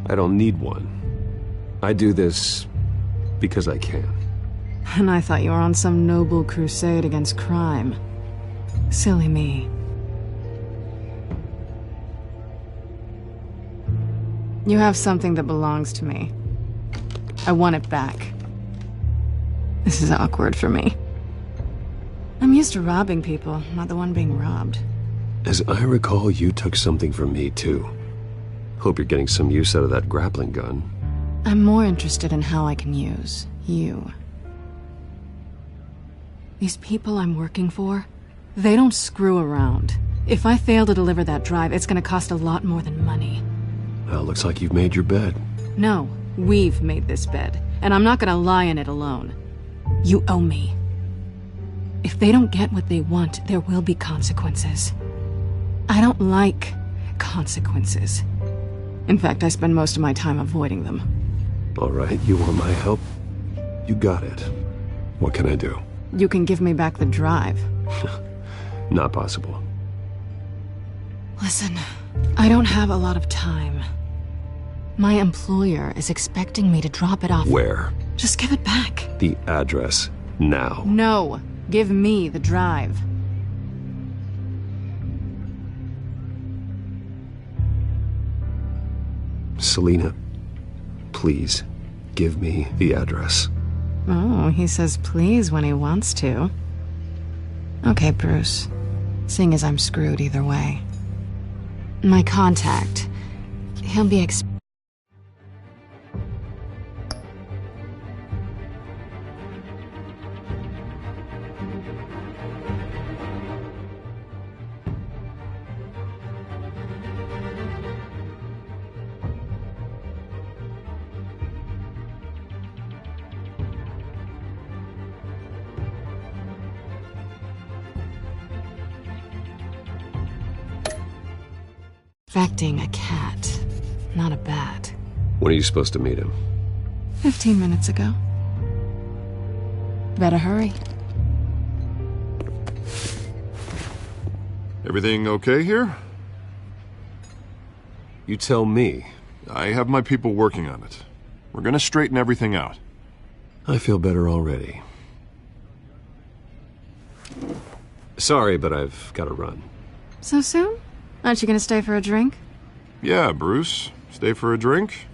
I don't need one. I do this because I can. And I thought you were on some noble crusade against crime. Silly me. You have something that belongs to me. I want it back. This is awkward for me. I'm used to robbing people, not the one being robbed. As I recall, you took something from me, too. Hope you're getting some use out of that grappling gun. I'm more interested in how I can use you. These people I'm working for, they don't screw around. If I fail to deliver that drive, it's gonna cost a lot more than money. Well, looks like you've made your bed. No, we've made this bed, and I'm not gonna lie in it alone. You owe me. If they don't get what they want, there will be consequences. I don't like consequences. In fact, I spend most of my time avoiding them. All right, you want my help? You got it. What can I do? You can give me back the drive. Not possible. Listen, I don't have a lot of time. My employer is expecting me to drop it off. Where? Just give it back. The address, now. No, give me the drive. Selina, please, give me the address. Oh, he says please when he wants to. Okay, Bruce. Seeing as I'm screwed either way. My contact. He'll be expecting a cat, not a bat. When are you supposed to meet him? 15 minutes ago. Better hurry. Everything okay here? You tell me. I have my people working on it. We're gonna straighten everything out. I feel better already. Sorry, but I've got to run. So soon? Aren't you gonna stay for a drink? Yeah, Bruce. Stay for a drink?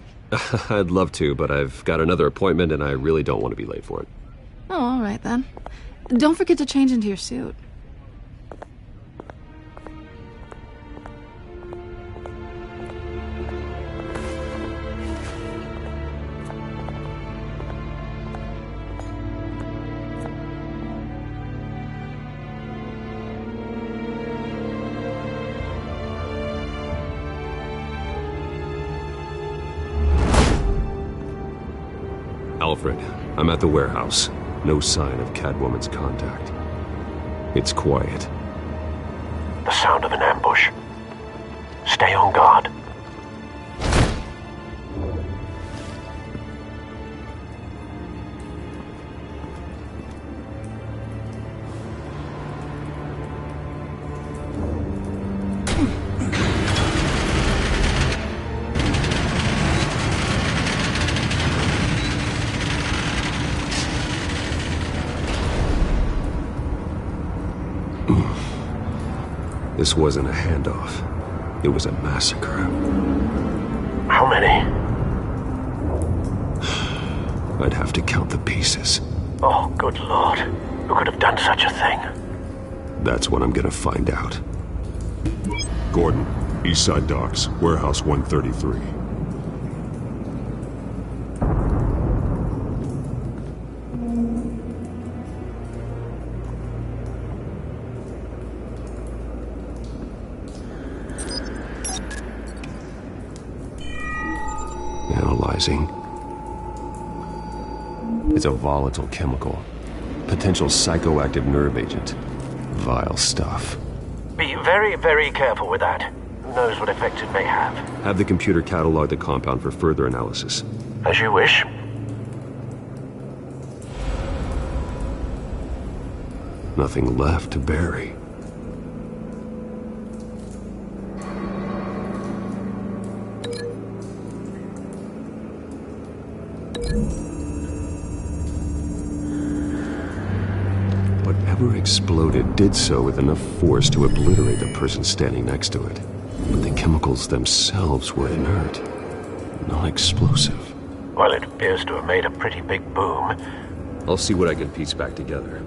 I'd love to, but I've got another appointment and I really don't want to be late for it. Oh, all right then. Don't forget to change into your suit. Alfred, I'm at the warehouse. No sign of Catwoman's contact. It's quiet. The sound of an ambush. Stay on guard. This wasn't a handoff. It was a massacre. How many? I'd have to count the pieces. Oh, good lord. Who could have done such a thing? That's what I'm gonna find out. Gordon, Eastside Docks, Warehouse 133. Analyzing. It's a volatile chemical. Potential psychoactive nerve agent. Vile stuff. Be very, very careful with that. Who knows what effect it may have. Have the computer catalog the compound for further analysis. As you wish. Nothing left to bury. Whatever exploded did so with enough force to obliterate the person standing next to it. But the chemicals themselves were inert, not explosive. Well, it appears to have made a pretty big boom. I'll see what I can piece back together.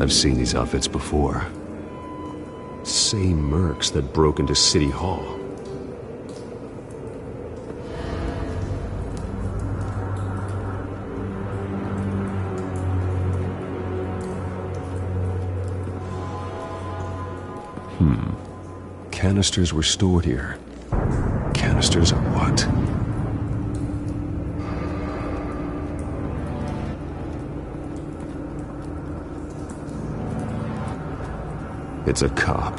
I've seen these outfits before. Same mercs that broke into City Hall. Canisters were stored here. Canisters of what? It's a cop.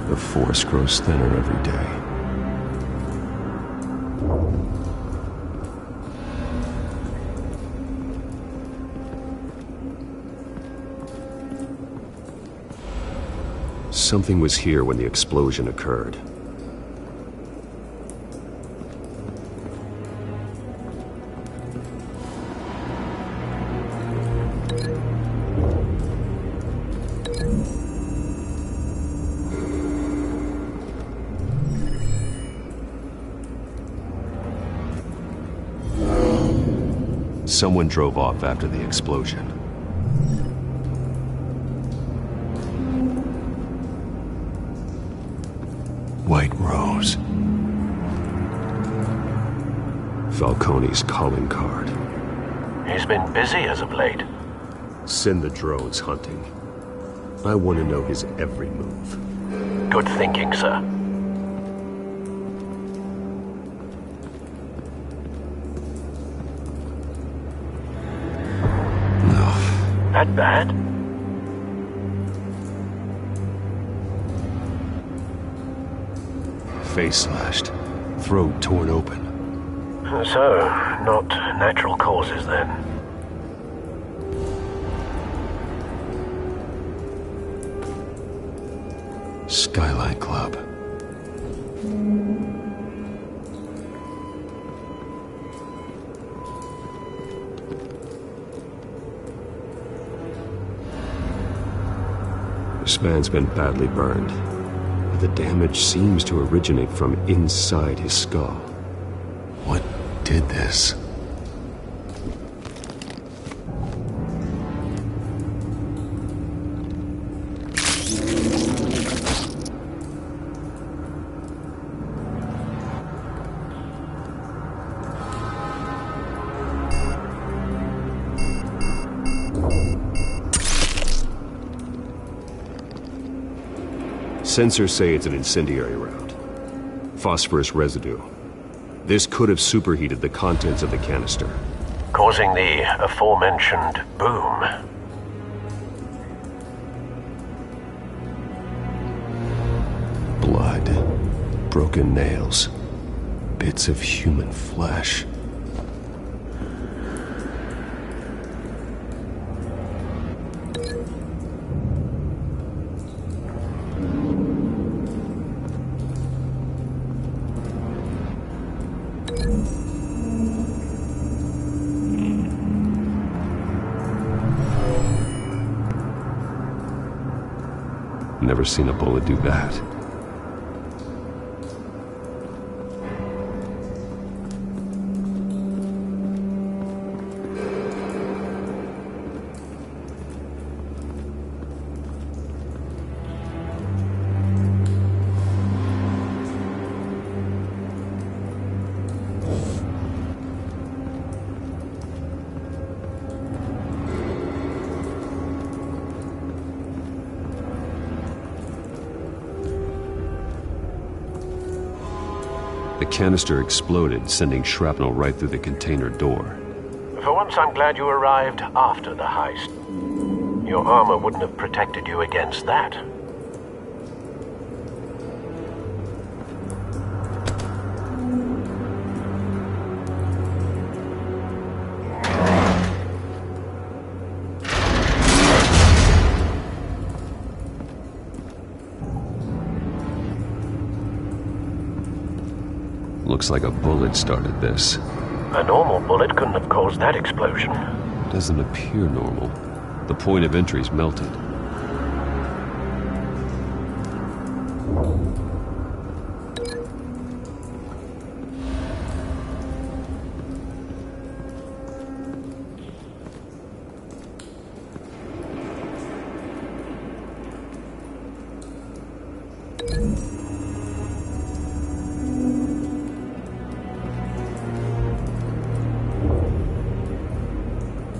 The force grows thinner every day. Something was here when the explosion occurred. Someone drove off after the explosion. White Rose. Falcone's calling card. He's been busy as of late. Send the drones hunting. I want to know his every move. Good thinking, sir. That bad? Face slashed, throat torn open. So, not natural causes then. Skyline Club. This man's been badly burned. The damage seems to originate from inside his skull. What did this? Sensors say it's an incendiary round. Phosphorus residue. This could have superheated the contents of the canister, causing the aforementioned boom. Blood, broken nails, bits of human flesh. Never seen a bullet do that. The canister exploded, sending shrapnel right through the container door. For once, I'm glad you arrived after the heist. Your armor wouldn't have protected you against that. Looks like a bullet started this. A normal bullet couldn't have caused that explosion. Doesn't appear normal. The point of entry's melted.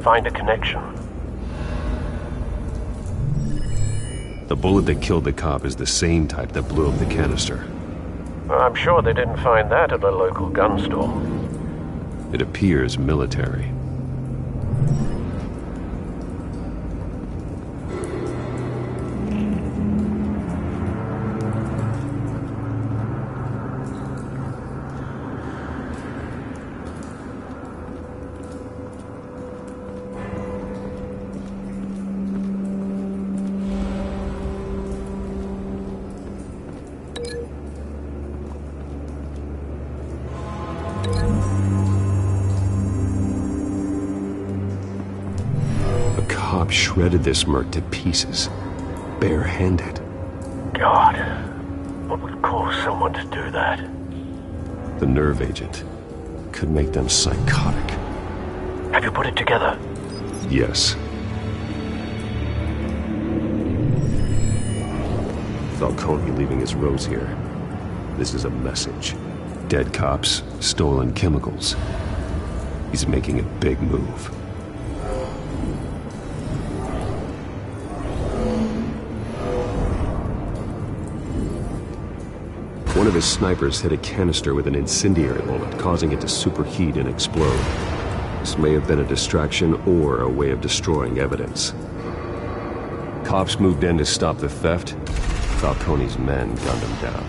Find a connection. The bullet that killed the cop is the same type that blew up the canister. I'm sure they didn't find that at a local gun store. It appears military. Shredded this merc to pieces, barehanded. God, what would cause someone to do that? The nerve agent could make them psychotic. Have you put it together? Yes. Falcone leaving his rose here. This is a message. Dead cops, stolen chemicals. He's making a big move. One of his snipers hit a canister with an incendiary bullet, causing it to superheat and explode. This may have been a distraction or a way of destroying evidence. Cops moved in to stop the theft. Falcone's men gunned him down.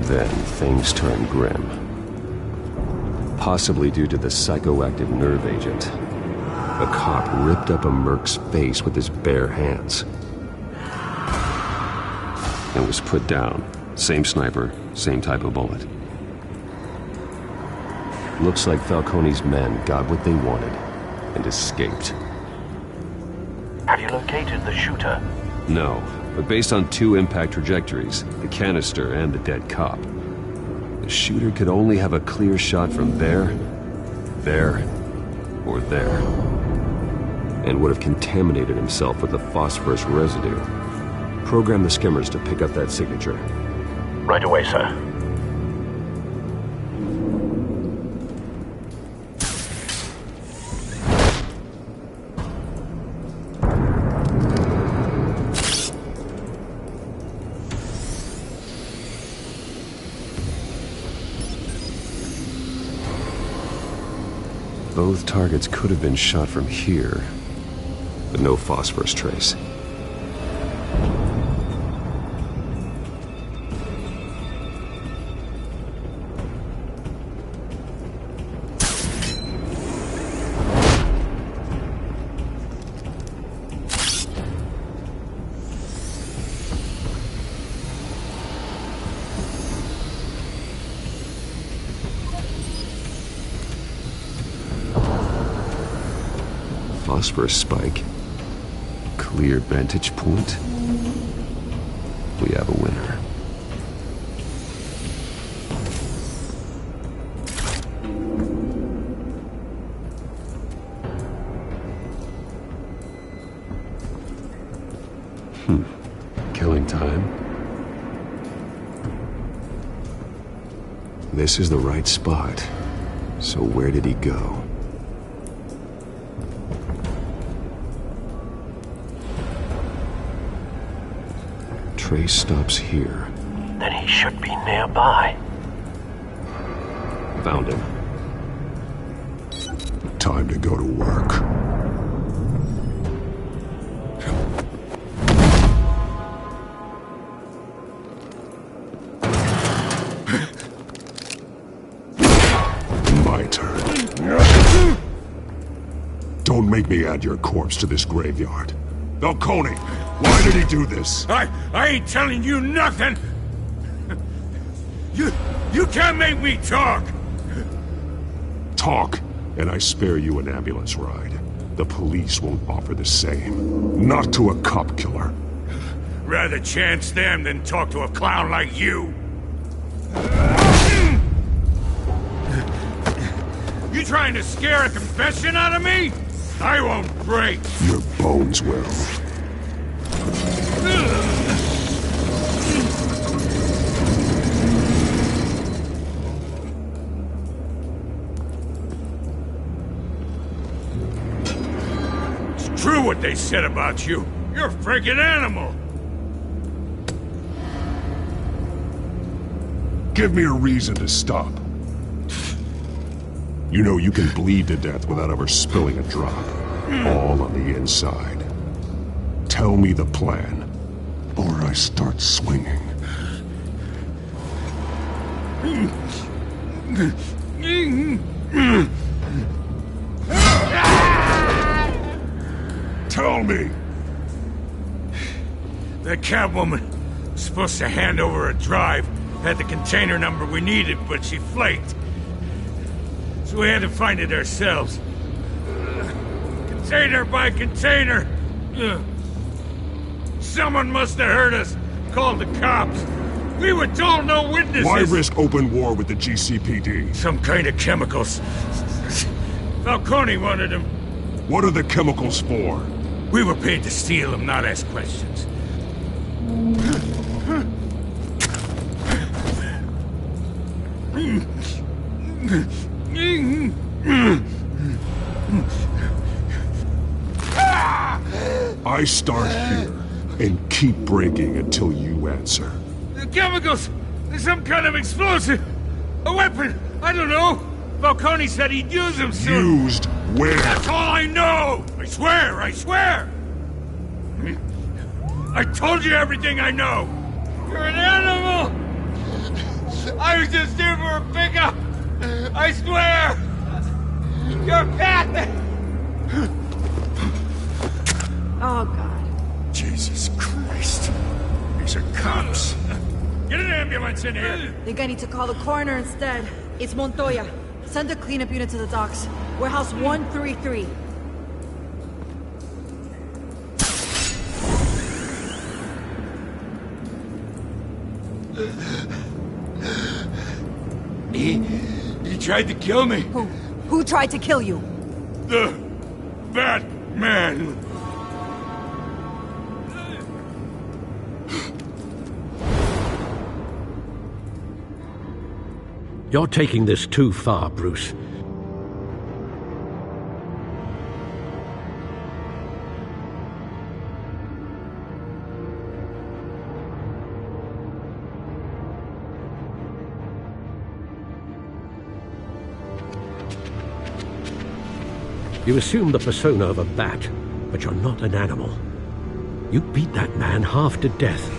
Then things turned grim. Possibly due to the psychoactive nerve agent. A cop ripped up a merc's face with his bare hands. And was put down. Same sniper, same type of bullet. Looks like Falcone's men got what they wanted and escaped. Have you located the shooter? No, but based on 2 impact trajectories, the canister and the dead cop, the shooter could only have a clear shot from there, or there, and would have contaminated himself with the phosphorus residue. Program the skimmers to pick up that signature. Right away, sir. Both targets could have been shot from here, but no phosphorus trace. Phosphorus spike. Clear vantage point. We have a winner. Killing time. This is the right spot. So where did he go? Trace stops here. Then he should be nearby. Found him. Time to go to work. My turn. Don't make me add your corpse to this graveyard. Falcone, why did he do this? I ain't telling you nothing! You can't make me talk! Talk, and I spare you an ambulance ride. The police won't offer the same. Not to a cop killer. Rather chance them than talk to a clown like you. You trying to scare a confession out of me? I won't break. Your bones will. true what they said about you. You're a freaking animal. Give me a reason to stop. You know you can bleed to death without ever spilling a drop. All on the inside. Tell me the plan, or I start swinging. Tell me! That Catwoman was supposed to hand over a drive, had the container number we needed, but she flaked. So we had to find it ourselves. Container by container. Someone must have heard us, called the cops. We were told no witnesses. Why risk open war with the GCPD? Some kind of chemicals. Falcone wanted them. What are the chemicals for? We were paid to steal them, not ask questions. I start here and keep breaking until you answer. The chemicals! There's some kind of explosive! A weapon! I don't know! Falcone said he'd use them soon! Used where? That's all I know! I swear! I swear! I told you everything I know! You're an animal! I was just here for a pickup! I swear! You're pathetic! Oh, God. Jesus Christ. These are cops. Get an ambulance in here! Think I need to call the coroner instead. It's Montoya. Send a cleanup unit to the docks. Warehouse 133. He tried to kill me. Who tried to kill you? The Batman. You're taking this too far, Bruce. You assume the persona of a bat, but you're not an animal. You beat that man half to death.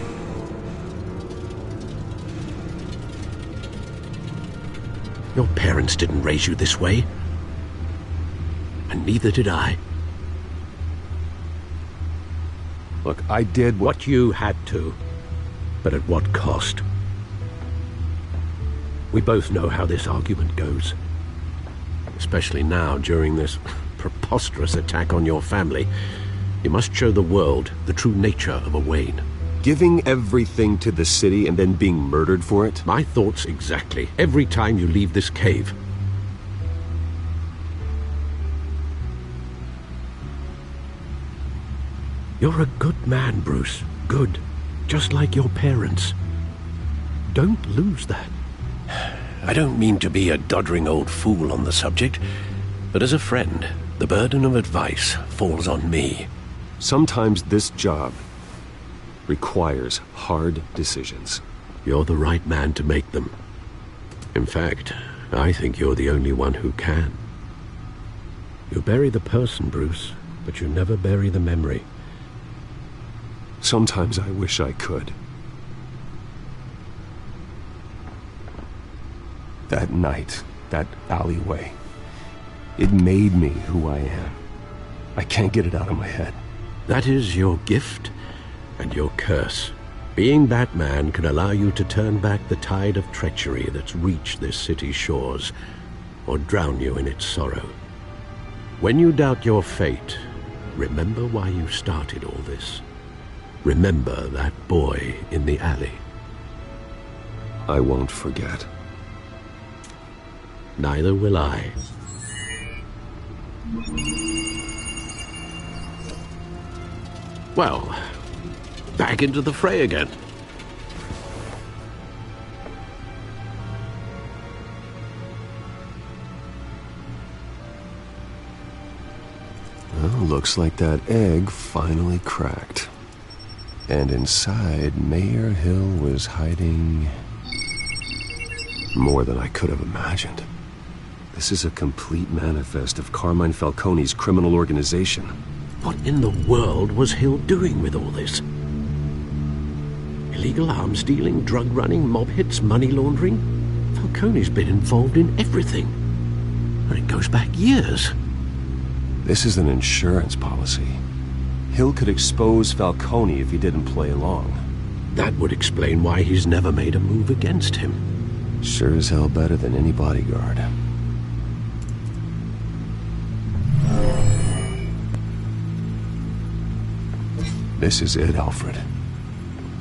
Your parents didn't raise you this way. And neither did I. Look, I did what you had to, but at what cost? We both know how this argument goes. Especially now, during this preposterous attack on your family. You must show the world the true nature of a Wayne. Giving everything to the city and then being murdered for it? My thoughts exactly. Every time you leave this cave. You're a good man, Bruce. Good. Just like your parents. Don't lose that. I don't mean to be a doddering old fool on the subject, but as a friend, the burden of advice falls on me. Sometimes this job requires hard decisions. You're the right man to make them. In fact, I think you're the only one who can. You bury the person, Bruce, but you never bury the memory. Sometimes I wish I could. That night, that alleyway, it made me who I am. I can't get it out of my head. That is your gift and your curse. Being Batman can allow you to turn back the tide of treachery that's reached this city's shores, or drown you in its sorrow. When you doubt your fate, remember why you started all this. Remember that boy in the alley. I won't forget. Neither will I. Well, back into the fray again. Oh, Looks like that egg finally cracked. And inside, Mayor Hill was hiding more than I could have imagined. This is a complete manifest of Carmine Falcone's criminal organization. What in the world was Hill doing with all this? Illegal arms dealing, drug running, mob hits, money laundering? Falcone's been involved in everything. And it goes back years. This is an insurance policy. Hill could expose Falcone if he didn't play along. That would explain why he's never made a move against him. Sure as hell better than any bodyguard. This is it, Alfred.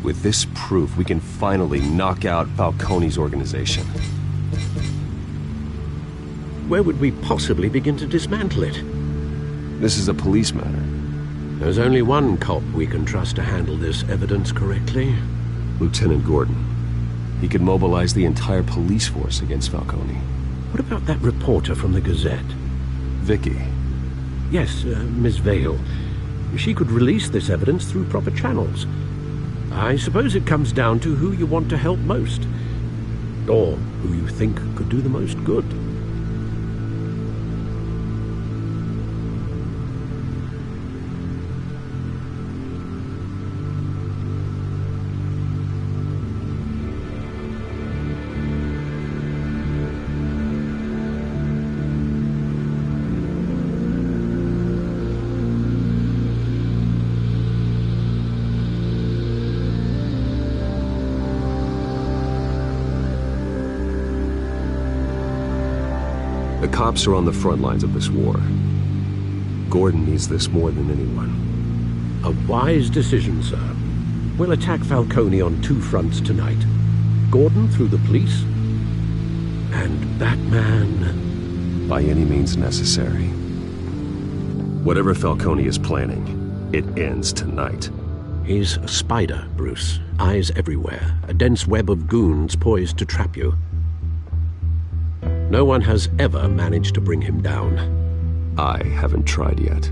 With this proof, we can finally knock out Falcone's organization. Where would we possibly begin to dismantle it? This is a police matter. There's only one cop we can trust to handle this evidence correctly. Lieutenant Gordon. He could mobilize the entire police force against Falcone. What about that reporter from the Gazette? Vicky. Yes, Miss Vale. She could release this evidence through proper channels. I suppose it comes down to who you want to help most. Or who you think could do the most good. The cops are on the front lines of this war. Gordon needs this more than anyone. A wise decision, sir. We'll attack Falcone on two fronts tonight. Gordon through the police, and Batman... by any means necessary. Whatever Falcone is planning, it ends tonight. He's a spider, Bruce. Eyes everywhere. A dense web of goons poised to trap you. No one has ever managed to bring him down. I haven't tried yet.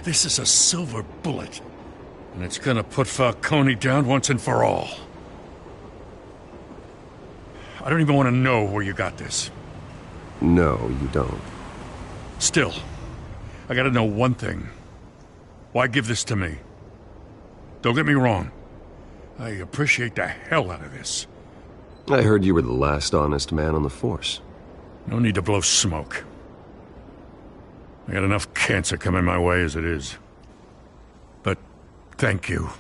This is a silver bullet. And it's gonna put Falcone down once and for all. I don't even want to know where you got this. No, you don't. Still, I gotta know one thing. Why give this to me? Don't get me wrong. I appreciate the hell out of this. I heard you were the last honest man on the force. No need to blow smoke. I got enough cancer coming my way as it is. But Thank you.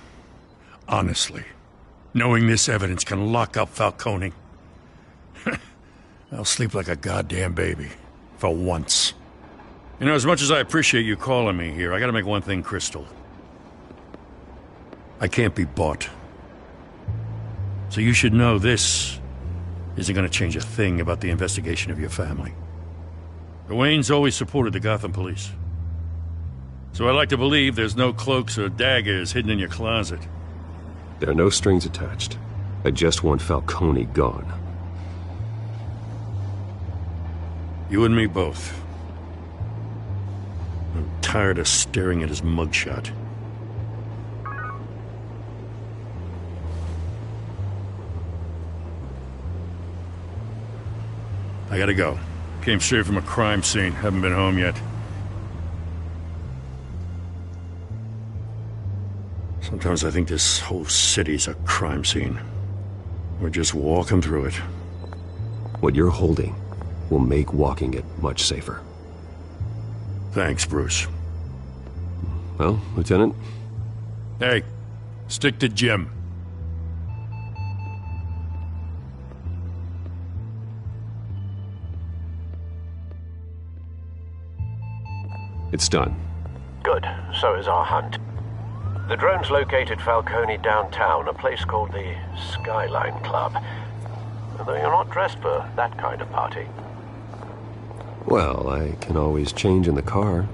Honestly. Knowing this evidence can lock up Falcone. I'll sleep like a goddamn baby. For once. You know, as much as I appreciate you calling me here, I gotta make one thing crystal. I can't be bought. So you should know this isn't gonna change a thing about the investigation of your family. The Waynes always supported the Gotham police. So I like to believe there's no cloaks or daggers hidden in your closet. There are no strings attached. I just want Falcone gone. You and me both. I'm tired of staring at his mugshot. I gotta go. Came straight from a crime scene. Haven't been home yet. Sometimes I think this whole city's a crime scene. We're just walking through it. What you're holding will make walking it much safer. Thanks, Bruce. Well, Lieutenant? Hey, stick to Jim. It's done. Good. So is our hunt. The drones located Falcone downtown, a place called the Skyline Club. Although you're not dressed for that kind of party. Well, I can always change in the car.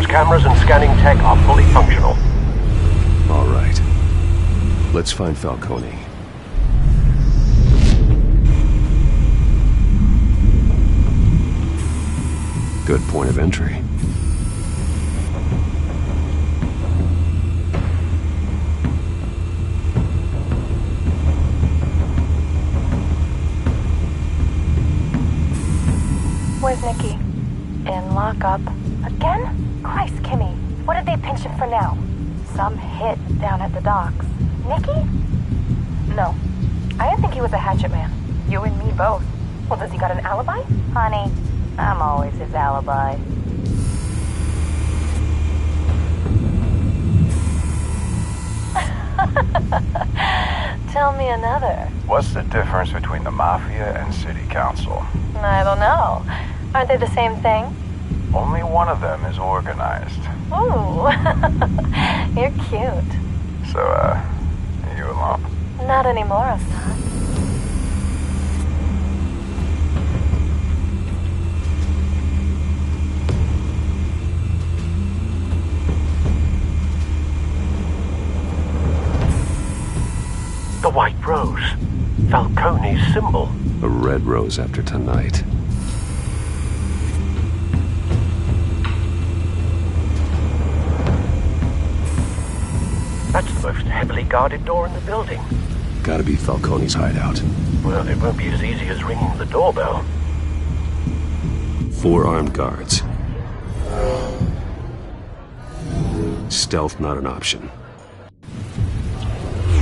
Cameras and scanning tech are fully functional. All right. Let's find Falcone. Good point of entry. Where's Nikki? In lockup. Again? Christ, Kimmy, what did they pinch him for now? Some hit down at the docks. Nikki? No. I didn't think he was a hatchet man. You and me both. Well, does he got an alibi? Honey, I'm always his alibi. Tell me another. What's the difference between the Mafia and City Council? I don't know. Aren't they the same thing? Only one of them is organized. Ooh, you're cute. So, are you alone? Not anymore, Assad. The white rose. Falcone's symbol. A red rose after tonight. That's the most heavily guarded door in the building. Gotta be Falcone's hideout. Well, it won't be as easy as ringing the doorbell. 4 armed guards. Stealth not an option.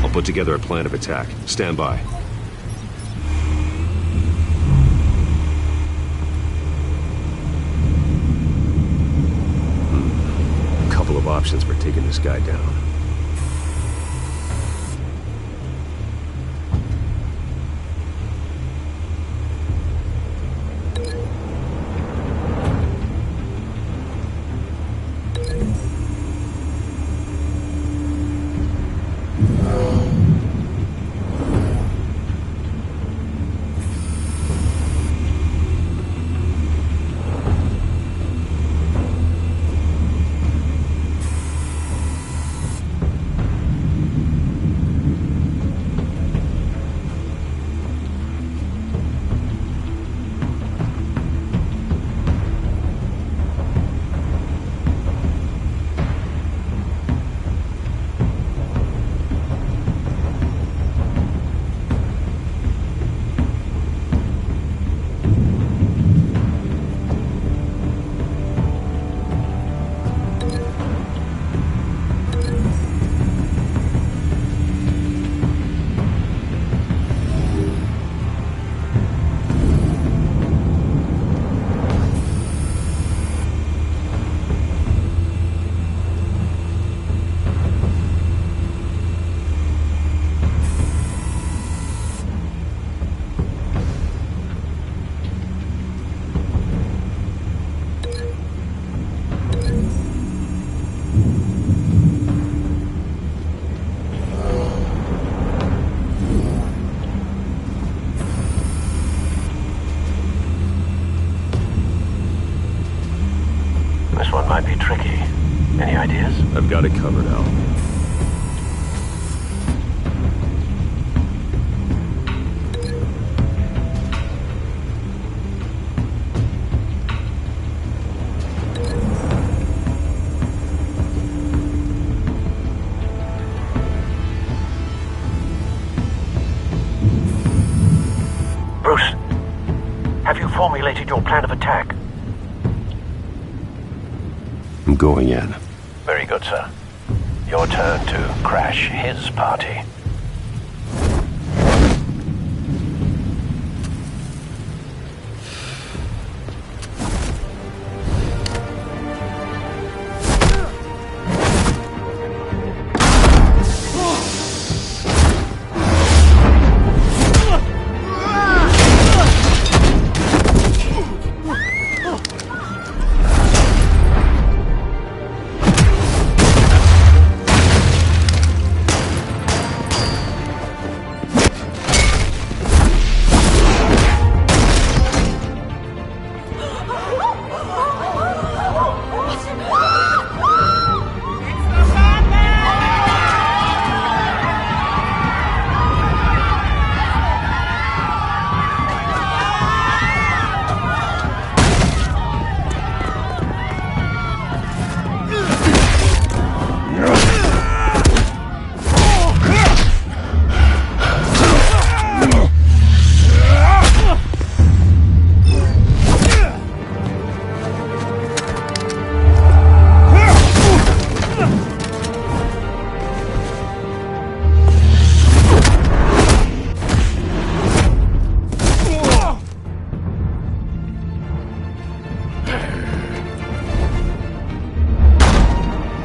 I'll put together a plan of attack. Stand by. Couple of options for taking this guy down. tricky. Any ideas? I've got it covered, Al. Bruce, have you formulated your plan of attack? I'm going in. Very good, sir. Your turn to crash his party.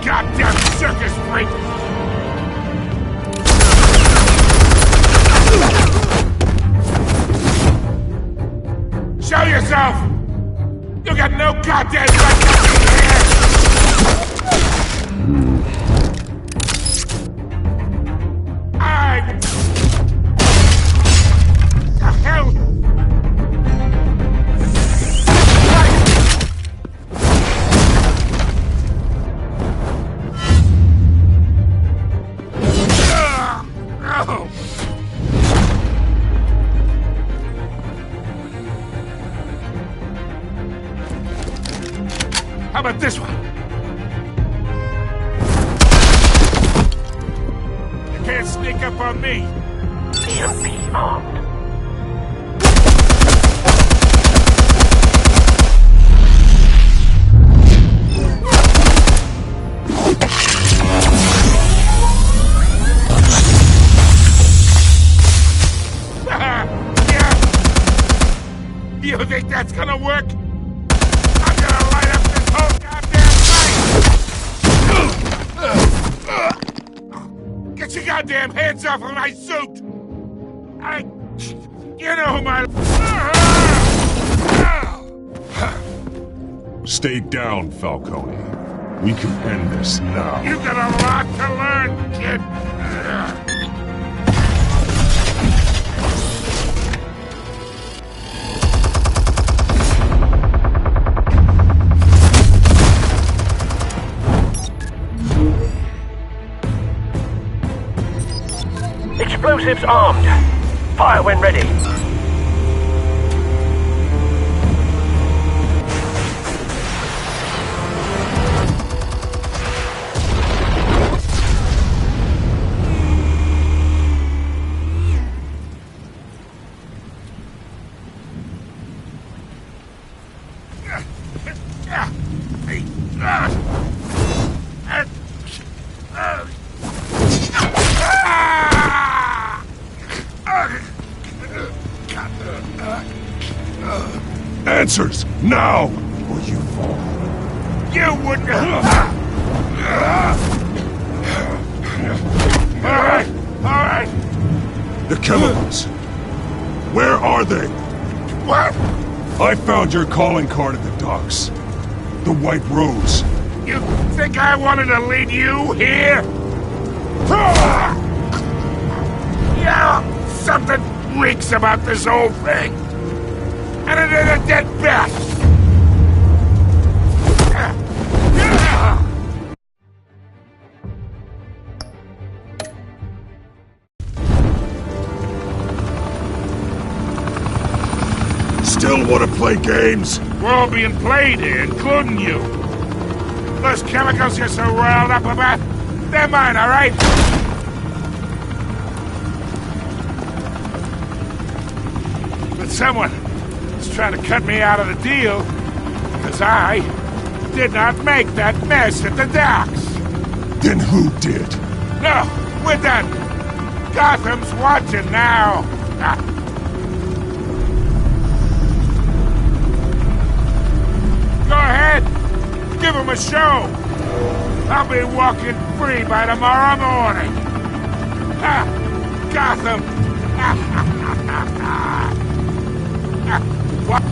Goddamn circus freak! Show yourself! You got no goddamn right to be here! The hell? How about this one? You can't sneak up on me. EMP armed. You think that's gonna work? I'm gonna light up this whole goddamn thing! Get your goddamn hands off of my suit! You know who my... Stay down, Falcone. We can end this now. You got a lot to learn, kid! Explosives armed. Fire when ready. Answers, now! Or you fall. You wouldn't... Alright, alright. The chemicals. Where are they? What? I found your calling card at the docks. The White Rose. You think I wanted to lead you here? Yeah, something reeks about this whole thing. And it is a dead bat. play games? We're all being played here, including you. Those chemicals you're so riled up about, they're mine, all right? But someone is trying to cut me out of the deal because I did not make that mess at the docks. Then who did? No, we're done. Gotham's watching now. Go ahead. Give him a show. I'll be walking free by tomorrow morning. Gotham. What?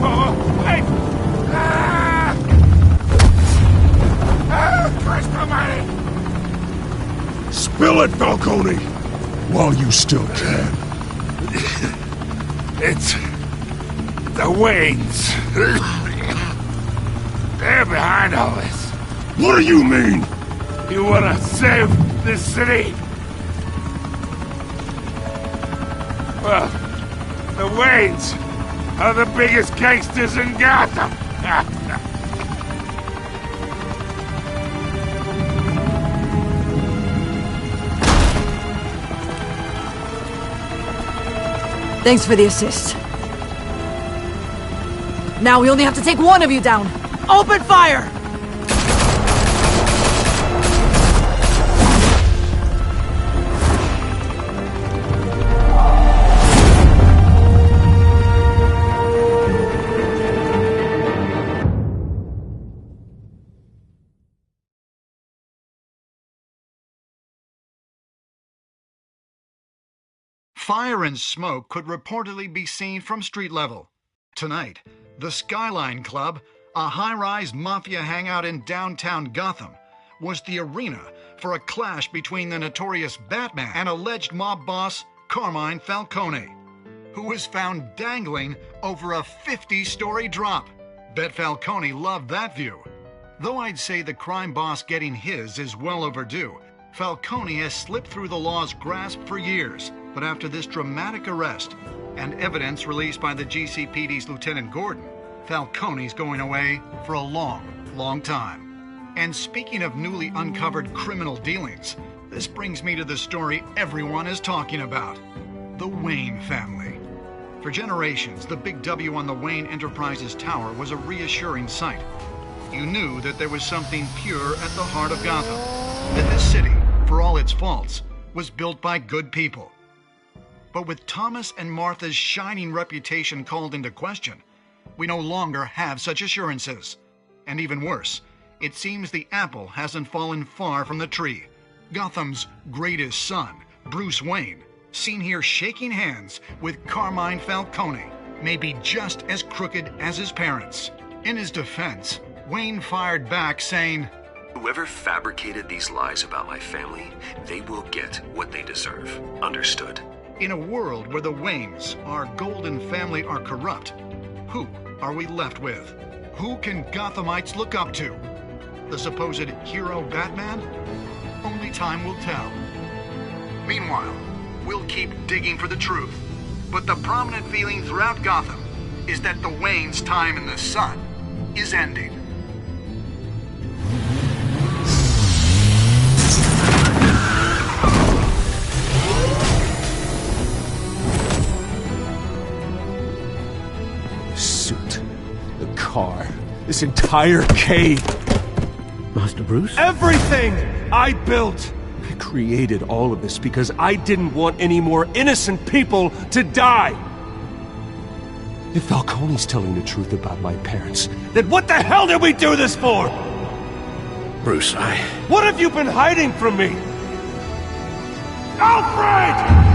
Oh, wait! Christ almighty! Spill it, Falcone! While you still can. It's the Waynes. They're behind all this. What do you mean? You wanna save this city? Well, the Waynes are the biggest gangsters in Gotham. Thanks for the assist. Now we only have to take one of you down. Open fire! Fire and smoke could reportedly be seen from street level. Tonight, the Skyline Club, a high-rise mafia hangout in downtown Gotham, was the arena for a clash between the notorious Batman and alleged mob boss Carmine Falcone, who was found dangling over a 50-story drop. Bet Falcone loved that view. Though I'd say the crime boss getting his is well overdue, Falcone has slipped through the law's grasp for years. But after this dramatic arrest and evidence released by the GCPD's Lieutenant Gordon, Falcone's going away for a long, long time. And speaking of newly uncovered criminal dealings, this brings me to the story everyone is talking about: the Wayne family. For generations, the big W on the Wayne Enterprises Tower was a reassuring sight. You knew that there was something pure at the heart of Gotham, that this city, for all its faults, was built by good people. But with Thomas and Martha's shining reputation called into question, we no longer have such assurances. And even worse, it seems the apple hasn't fallen far from the tree. Gotham's greatest son, Bruce Wayne, seen here shaking hands with Carmine Falcone, may be just as crooked as his parents. In his defense, Wayne fired back saying, "Whoever fabricated these lies about my family, they will get what they deserve. Understood?" In a world where the Waynes, our golden family, are corrupt, who are we left with? Who can Gothamites look up to? The supposed hero Batman? Only time will tell. Meanwhile, we'll keep digging for the truth. But the prominent feeling throughout Gotham is that the Waynes' time in the sun is ending. Car, this entire cave. Master Bruce? Everything I built. I created all of this because I didn't want any more innocent people to die. If Falcone's telling the truth about my parents, then what the hell did we do this for? Bruce, What have you been hiding from me? Alfred!